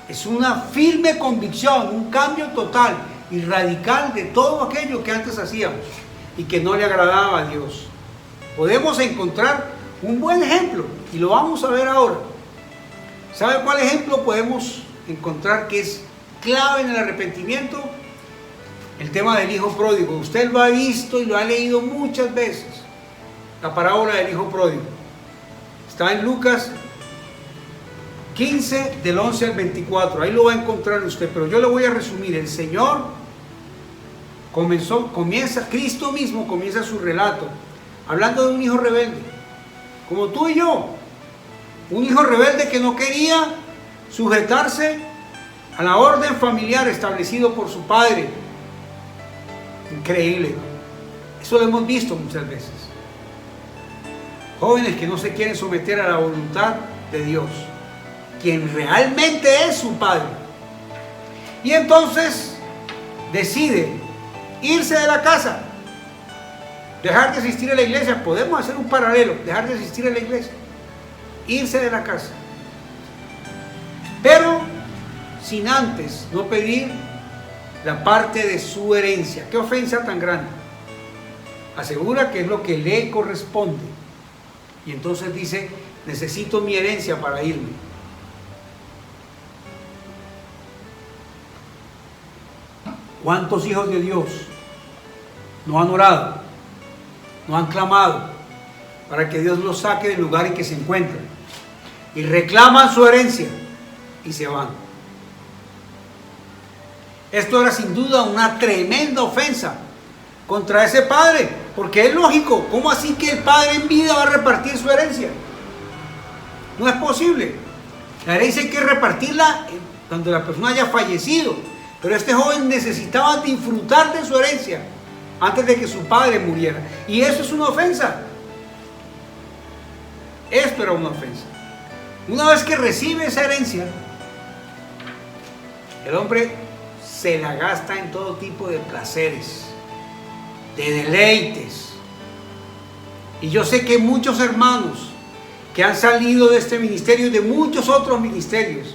Speaker 1: Es una firme convicción, un cambio total y radical de todo aquello que antes hacíamos y que no le agradaba a Dios. Podemos encontrar un buen ejemplo y lo vamos a ver ahora. ¿Sabe cuál ejemplo podemos encontrar que es clave en el arrepentimiento? El tema del hijo pródigo. Usted lo ha visto y lo ha leído muchas veces. La parábola del hijo pródigo. Está en Lucas 15, del 11 al 24. Ahí lo va a encontrar usted, pero yo le voy a resumir. El Señor Cristo mismo comienza su relato hablando de un hijo rebelde, como tú y yo. Un hijo rebelde que no quería sujetarse a la orden familiar establecido por su padre. Increíble. Eso lo hemos visto muchas veces. Jóvenes que no se quieren someter a la voluntad de Dios, quien realmente es su padre. Y entonces decide irse de la casa, dejar de asistir a la iglesia. Podemos hacer un paralelo, dejar de asistir a la iglesia, irse de la casa, pero sin antes no pedir la parte de su herencia. Qué ofensa tan grande. Asegura que es lo que le corresponde y entonces dice: necesito mi herencia para irme. ¿Cuántos hijos de Dios no han orado, no han clamado para que Dios los saque del lugar en que se encuentran y reclaman su herencia y se van? Esto era sin duda una tremenda ofensa contra ese padre, porque es lógico. ¿Cómo así que el padre en vida va a repartir su herencia? No es posible. La herencia hay que repartirla cuando la persona haya fallecido. Pero este joven necesitaba disfrutar de su herencia antes de que su padre muriera. Y eso es una ofensa. Esto era una ofensa. Una vez que recibe esa herencia, el hombre se la gasta en todo tipo de placeres, de deleites. Y yo sé que muchos hermanos que han salido de este ministerio y de muchos otros ministerios,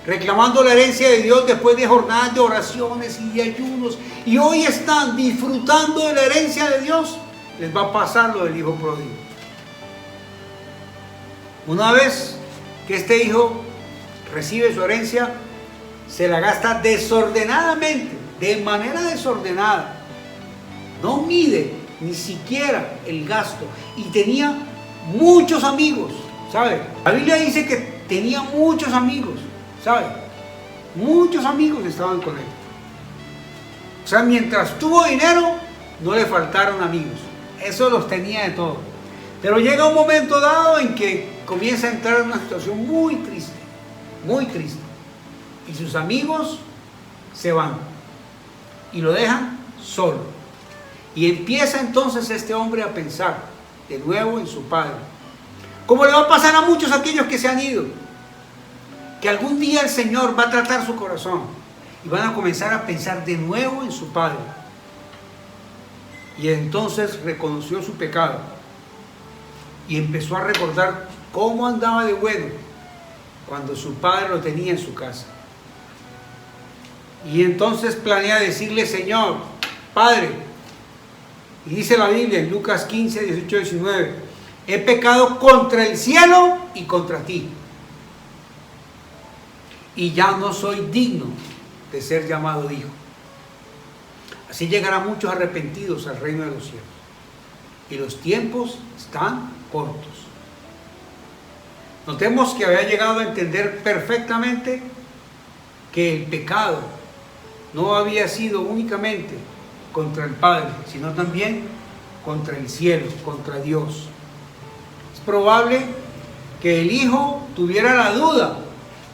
Speaker 1: reclamando la herencia de Dios después de jornadas de oraciones y de ayunos, y hoy están disfrutando de la herencia de Dios, les va a pasar lo del hijo pródigo. Una vez que este hijo recibe su herencia, se la gasta desordenadamente, de manera desordenada. No mide ni siquiera el gasto, y tenía muchos amigos, ¿sabe? La Biblia dice que tenía muchos amigos, ¿sabe? Muchos amigos estaban con él. O sea, mientras tuvo dinero, no le faltaron amigos. Eso los tenía de todo. Pero llega un momento dado en que comienza a entrar en una situación muy triste, y sus amigos se van y lo dejan solo. Y empieza entonces este hombre a pensar de nuevo en su padre, como le va a pasar a muchos aquellos que se han ido, que algún día el Señor va a tratar su corazón y van a comenzar a pensar de nuevo en su padre. Y entonces reconoció su pecado y empezó a recordar cómo andaba de bueno cuando su padre lo tenía en su casa. Y entonces planea decirle: Señor, Padre, y dice la Biblia en Lucas 15, 18, 19, he pecado contra el cielo y contra ti, y ya no soy digno de ser llamado hijo. Así llegarán muchos arrepentidos al reino de los cielos, y los tiempos están cortos. Notemos que había llegado a entender perfectamente que el pecado no había sido únicamente contra el Padre, sino también contra el cielo, contra Dios. Es probable que el Hijo tuviera la duda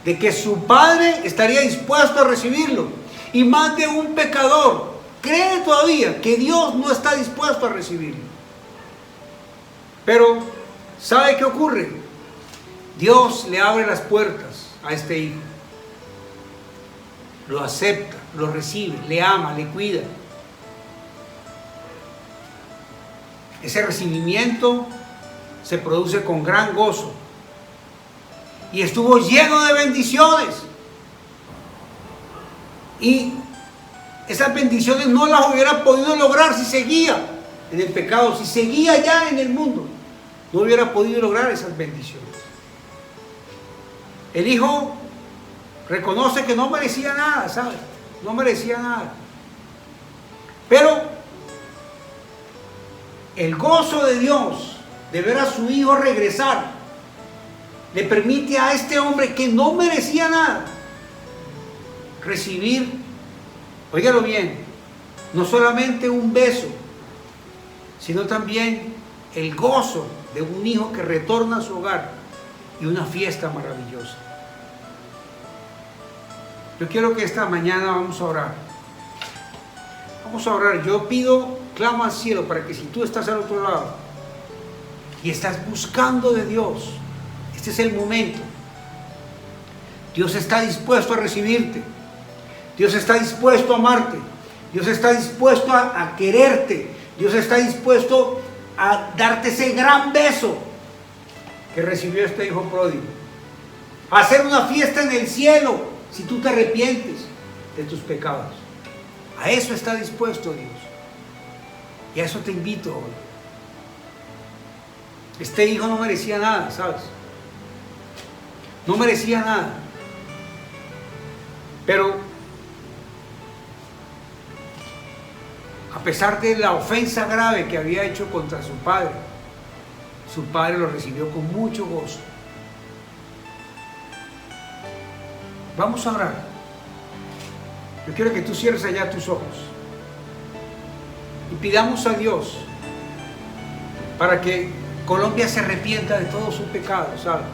Speaker 1: de que su Padre estaría dispuesto a recibirlo, y más de un pecador cree todavía que Dios no está dispuesto a recibirlo. Pero ¿sabe qué ocurre? Dios le abre las puertas a este hijo, lo acepta, lo recibe, le ama, le cuida. Ese recibimiento se produce con gran gozo y estuvo lleno de bendiciones, y esas bendiciones no las hubiera podido lograr si seguía en el pecado, si seguía ya en el mundo. No hubiera podido lograr esas bendiciones. El hijo reconoce que no merecía nada, ¿sabes? No merecía nada. Pero el gozo de Dios de ver a su hijo regresar le permite a este hombre que no merecía nada recibir, óigalo bien, no solamente un beso, sino también el gozo de un hijo que retorna a su hogar y una fiesta maravillosa. Yo quiero que esta mañana vamos a orar. Vamos a orar. Yo pido, clamo al cielo para que si tú estás al otro lado y estás buscando de Dios, este es el momento. Dios está dispuesto a recibirte. Dios está dispuesto a amarte. Dios está dispuesto a quererte. Dios está dispuesto a darte ese gran beso que recibió este hijo pródigo. A hacer una fiesta en el cielo si tú te arrepientes de tus pecados. A eso está dispuesto Dios. Y a eso te invito hoy. Este hijo no merecía nada, ¿sabes? No merecía nada. Pero a pesar de la ofensa grave que había hecho contra su padre lo recibió con mucho gozo. Vamos a orar. Yo quiero que tú cierres allá tus ojos y pidamos a Dios para que Colombia se arrepienta de todo su pecado, ¿sabes?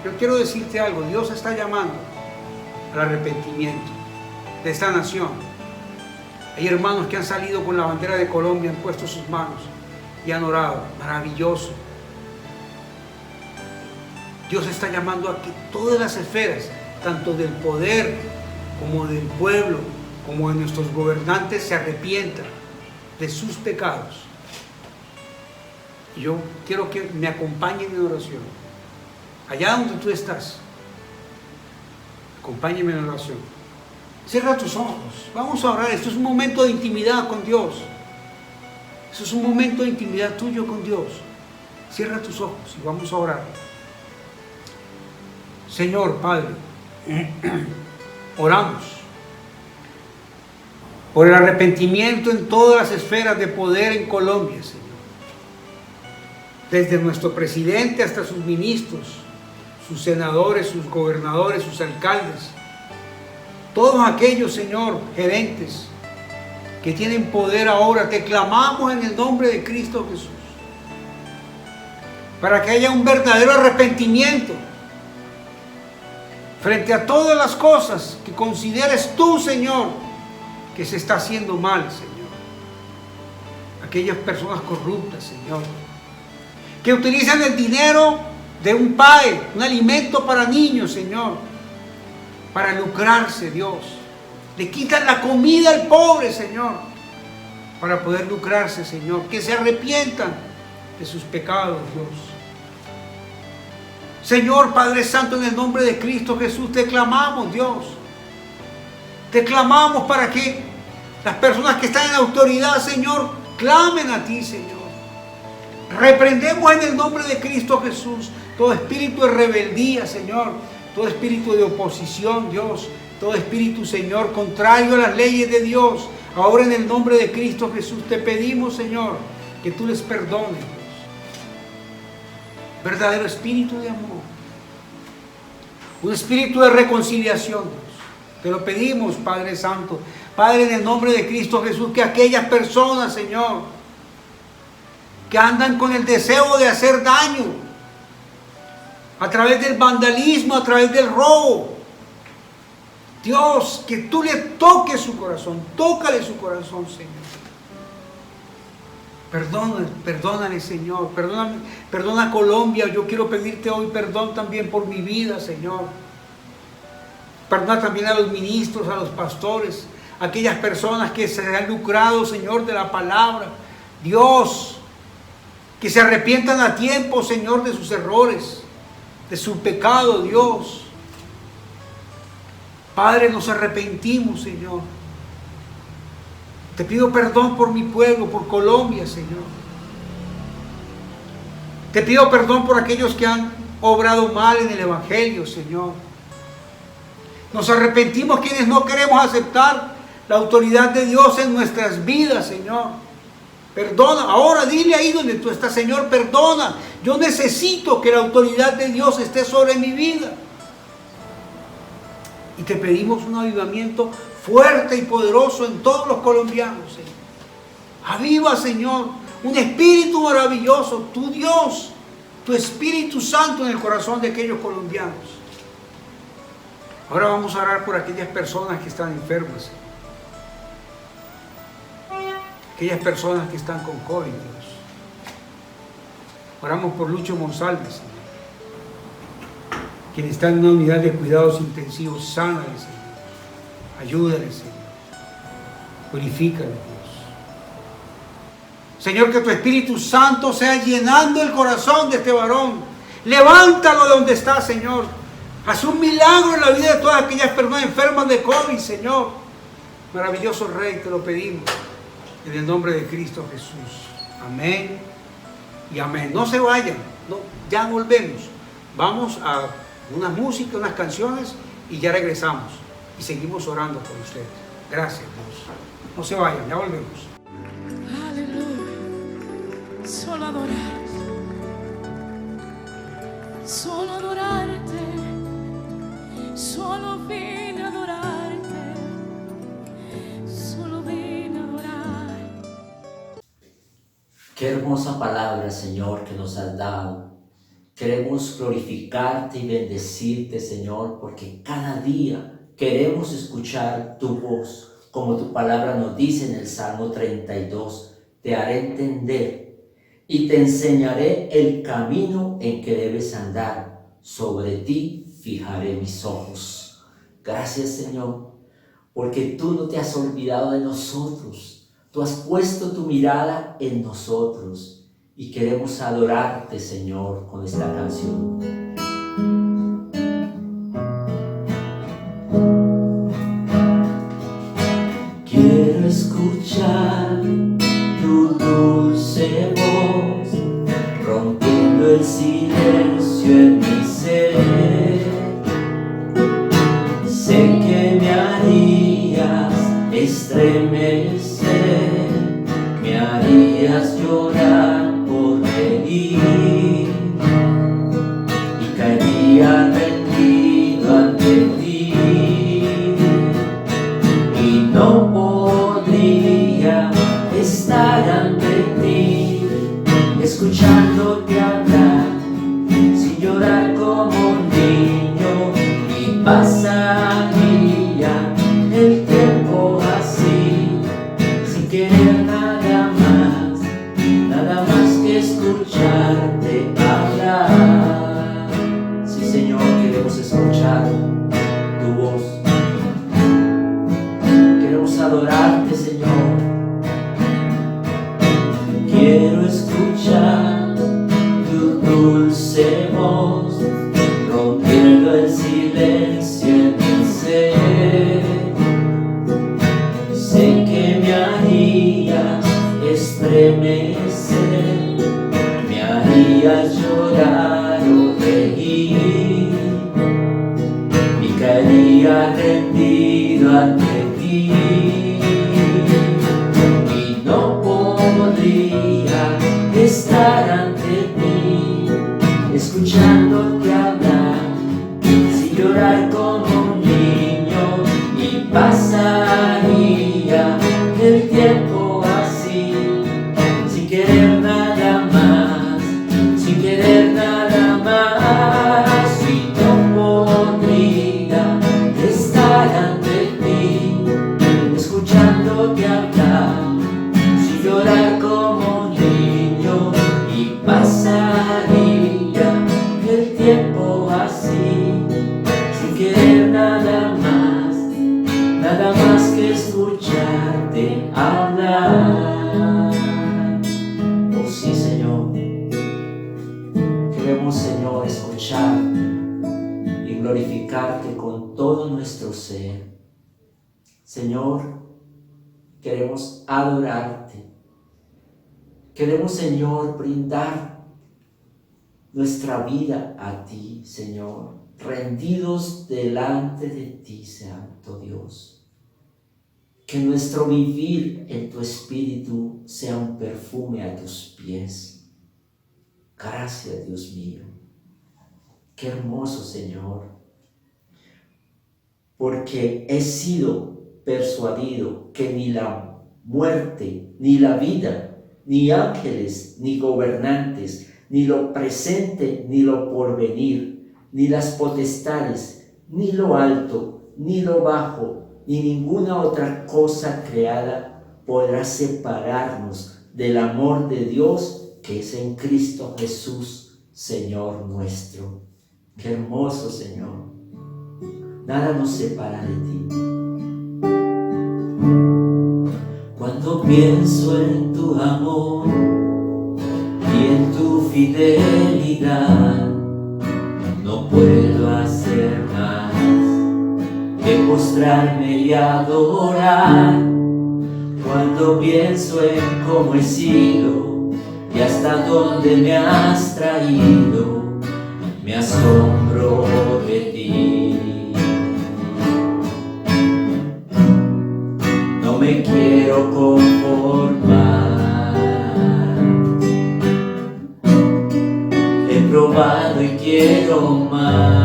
Speaker 1: Yo quiero decirte algo. Dios está llamando al arrepentimiento de esta nación. Hay hermanos que han salido con la bandera de Colombia, han puesto sus manos y han orado. Maravilloso. Dios está llamando a que todas las esferas, tanto del poder como del pueblo, como de nuestros gobernantes, se arrepientan de sus pecados. Y yo quiero que me acompañen en oración. Allá donde tú estás, acompáñenme en oración. Cierra tus ojos. Vamos a orar. Esto es un momento de intimidad con Dios. Esto es un momento de intimidad tuyo con Dios. Cierra tus ojos y vamos a orar. Señor Padre, oramos por el arrepentimiento en todas las esferas de poder en Colombia, Señor. Desde nuestro presidente hasta sus ministros, sus senadores, sus gobernadores, sus alcaldes. Todos aquellos, Señor, gerentes que tienen poder ahora, te clamamos en el nombre de Cristo Jesús. para que haya un verdadero arrepentimiento frente a todas las cosas que consideres tú, Señor, que se está haciendo mal, Señor. Aquellas personas corruptas, Señor, que utilizan el dinero de un PAE, un alimento para niños, Señor, para lucrarse, Dios. Le quitan la comida al pobre, Señor, para poder lucrarse, Señor. Que se arrepientan de sus pecados, Dios. Señor Padre Santo, en el nombre de Cristo Jesús, te clamamos, Dios. Te clamamos para que las personas que están en autoridad, Señor, clamen a ti, Señor. Reprendemos en el nombre de Cristo Jesús todo espíritu de rebeldía, Señor, todo espíritu de oposición, Dios, todo espíritu, Señor, contrario a las leyes de Dios. Ahora en el nombre de Cristo Jesús te pedimos, Señor, que tú les perdones, Dios. Verdadero espíritu de amor, un espíritu de reconciliación, Dios. Te lo pedimos, Padre Santo. Padre, en el nombre de Cristo Jesús, que aquellas personas, Señor, que andan con el deseo de hacer daño a través del vandalismo, a través del robo, Dios, que tú le toques su corazón, tócale su corazón, Señor. Perdónale, Señor, perdona a Colombia. Yo quiero pedirte hoy perdón también por mi vida, Señor. Perdona también a los ministros, a los pastores, a aquellas personas que se han lucrado, Señor, de la palabra. Dios, que se arrepientan a tiempo, Señor, de sus errores, de su pecado, Dios. Padre, nos arrepentimos, Señor. Te pido perdón por mi pueblo, por Colombia, Señor. Te pido perdón por aquellos que han obrado mal en el Evangelio, Señor. Nos arrepentimos quienes no queremos aceptar la autoridad de Dios en nuestras vidas, Señor. Perdona. Ahora dile ahí donde tú estás, Señor, perdona. Yo necesito que la autoridad de Dios esté sobre mi vida. Y te pedimos un avivamiento fuerte y poderoso en todos los colombianos, Señor. Aviva, Señor, un espíritu maravilloso, tu Dios, tu Espíritu Santo en el corazón de aquellos colombianos. Ahora vamos a orar por aquellas personas que están enfermas, Señor. Aquellas personas que están con COVID, Dios. Oramos por Lucho Monsalves, Señor, quien está en una unidad de cuidados intensivos. Sánale, Señor. Ayúdale, Señor. Purifícale, Dios. Señor, que tu Espíritu Santo sea llenando el corazón de este varón. Levántalo de donde está, Señor. Haz un milagro en la vida de todas aquellas personas enfermas de COVID, Señor. Maravilloso Rey, te lo pedimos. En el nombre de Cristo Jesús. Amén y amén. No se vayan. No, ya volvemos. Vamos a una música, unas canciones y ya regresamos. Y seguimos orando por ustedes. Gracias, Dios. No se vayan, ya volvemos.
Speaker 5: Aleluya. Solo adorarte. Solo adorarte. Solo vine a adorarte. Solo vine a adorarte.
Speaker 4: Qué hermosa palabra, Señor, que nos has dado. Queremos glorificarte y bendecirte, Señor, porque cada día queremos escuchar tu voz, como tu palabra nos dice en el Salmo 32. Te haré entender y te enseñaré el camino en que debes andar. Sobre ti fijaré mis ojos. Gracias, Señor, porque tú no te has olvidado de nosotros. Tú has puesto tu mirada en nosotros y queremos adorarte, Señor, con esta canción. Quiero escuchar tu dulce voz, rompiendo el silencio en mi ser. Sé que me harías estremecer, me harías llorar por reír y caería rendido ante ti. Y no podría estar ante ti, escuchándote hablar pasaría el tiempo así, sin querer nada más que escucharte hablar. Sí, Señor, queremos escuchar tu voz, queremos adorarte, Señor. Quiero escuchar tu dulce voz, rompiendo el silencio en mi ser. Sé que me harías estremecer, me harías llorar o reír, y caería rendido ante ti, y no podría estar ante ti escuchándote hablar sin llorar como un niño, y pasaría el tiempo así, sin querer nada más, sin querer nada más, y no podría estar ante ti escuchándote hablar sin llorar como un niño, y pasaría el tiempo así, sin querer nada más que escucharte hablar. Oh sí, Señor, queremos, Señor, escuchar y glorificarte con todo nuestro ser. Señor, queremos adorarte. Queremos, Señor, brindar nuestra vida a ti, Señor, rendidos delante de ti, Santo Dios. Que nuestro vivir en tu Espíritu sea un perfume a tus pies. Gracias, Dios mío. Qué hermoso, Señor. Porque he sido persuadido que ni la muerte, ni la vida, ni ángeles, ni gobernantes, ni lo presente, ni lo porvenir, ni las potestades, ni lo alto, ni lo bajo, ni ninguna otra cosa creada podrá separarnos del amor de Dios que es en Cristo Jesús, Señor nuestro. Qué hermoso, Señor. Nada nos separa de ti. Cuando pienso en tu amor y en tu fidelidad, no puedo hacer más que postrarme y adorar. Cuando pienso en cómo he sido y hasta dónde me has traído, me asombro de ti. No me quiero conformar. He probado y quiero más.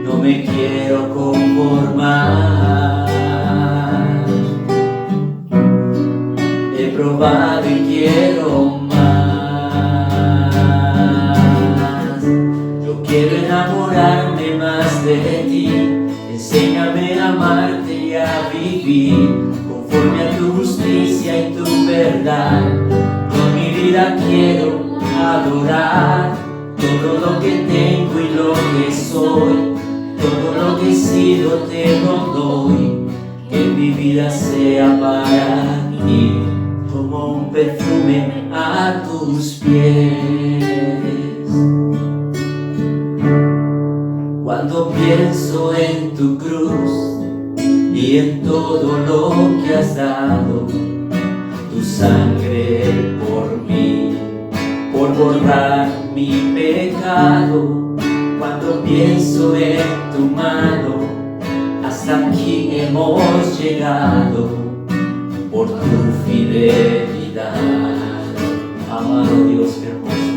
Speaker 4: No me quiero conformar. He probado y quiero más. Yo quiero enamorarme más de ti. Enséñame a amarte y a vivir conforme a tu justicia y tu verdad. Con mi vida quiero adorar todo lo que tengo y lo que soy. Todo lo que he sido te lo doy, que mi vida sea para ti como un perfume a tus pies. Cuando pienso en tu cruz y en todo lo que has dado, tu sangre por mí, por borrar mi pecado. Cuando pienso en tu mano, hasta aquí hemos llegado por tu fidelidad. Amado Dios, qué hermoso.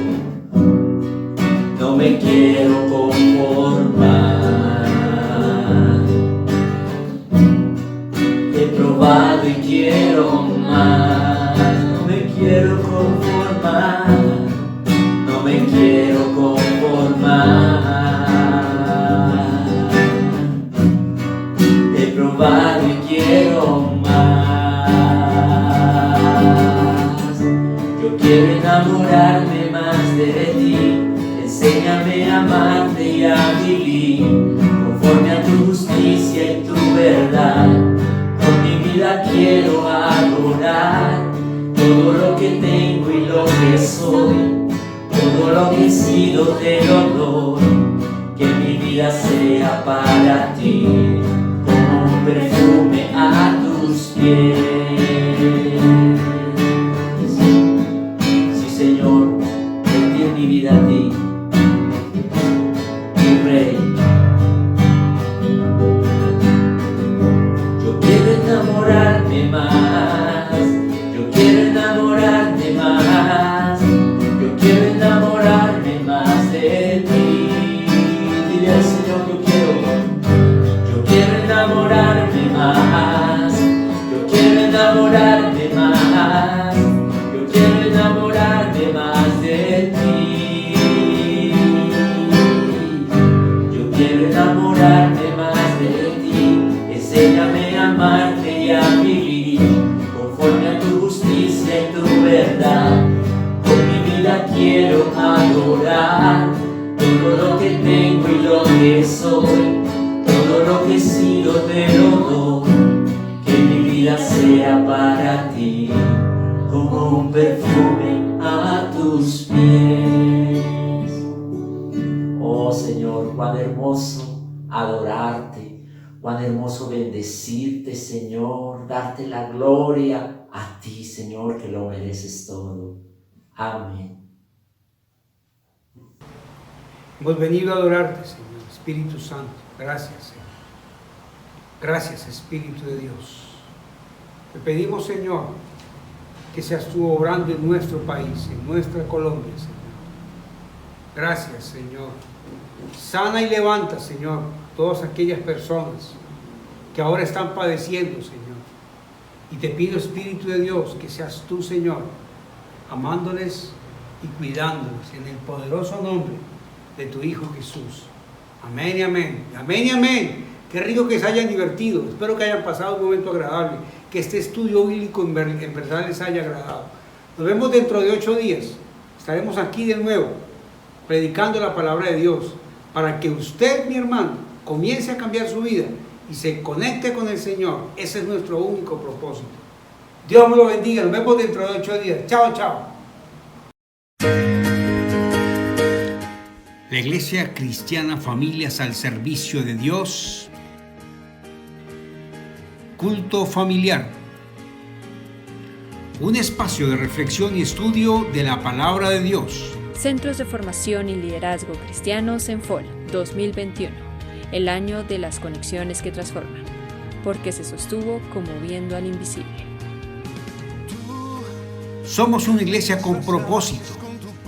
Speaker 4: No me quiero conformar. He probado y quiero más. No me quiero conformar. No me quiero conformar. Enséñame a amarte y a vivir conforme a tu justicia y tu verdad. Con mi vida quiero adorar todo lo que tengo y lo que soy, todo lo que he sido te lo doy. Que mi vida sea para ti como un perfume a tus pies. Sí, Señor, rendí mi vida a ti, mi Rey. Yo quiero enamorarme más, yo quiero enamorarme más, yo quiero enamorarme más de ti. Dile al Señor, yo quiero enamorarme más, yo quiero enamorarme más, yo quiero enamorarme más de ti. Yo quiero enamorarme más de ti. Enséñame a amarte y a vivir conforme a tu justicia y tu verdad. Con mi vida quiero adorar todo lo que tengo y lo que soy, todo lo que he sido te lo doy. Que mi vida sea para ti como un perfume a tus pies. Oh Señor, cuán hermoso adorarte, cuán hermoso bendecirte, Señor, darte la gloria a ti, Señor, que lo mereces todo. Amén.
Speaker 1: Hemos venido a adorarte, Señor, Espíritu Santo. Gracias, Señor. Gracias, Espíritu de Dios. Te pedimos, Señor, que seas tú obrando en nuestro país, en nuestra Colombia, Señor. Gracias, Señor. Sana y levanta, Señor, todas aquellas personas que ahora están padeciendo, Señor. Y te pido, Espíritu de Dios, que seas tú, Señor, amándoles y cuidándoles en el poderoso nombre de tu Hijo Jesús. Amén y amén. Amén y amén. Qué rico que se hayan divertido. Espero que hayan pasado un momento agradable. Que este estudio bíblico en verdad les haya agradado. Nos vemos dentro de 8 días. Estaremos aquí de nuevo, predicando la palabra de Dios, para que usted, mi hermano, comience a cambiar su vida y se conecte con el Señor. Ese es nuestro único propósito. Dios me lo bendiga. Nos vemos dentro de 8 días. Chao, chao. La Iglesia Cristiana Familias al Servicio de Dios. Culto familiar. Un espacio de reflexión y estudio de la palabra de Dios.
Speaker 2: Centros de Formación y Liderazgo Cristianos en FOL 2021. El año de las conexiones que transforman. Porque se sostuvo como viendo al invisible.
Speaker 1: Somos una iglesia con propósito.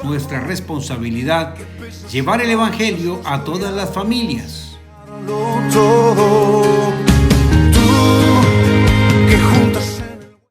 Speaker 1: Nuestra responsabilidad, llevar el Evangelio a todas las familias.
Speaker 3: Todo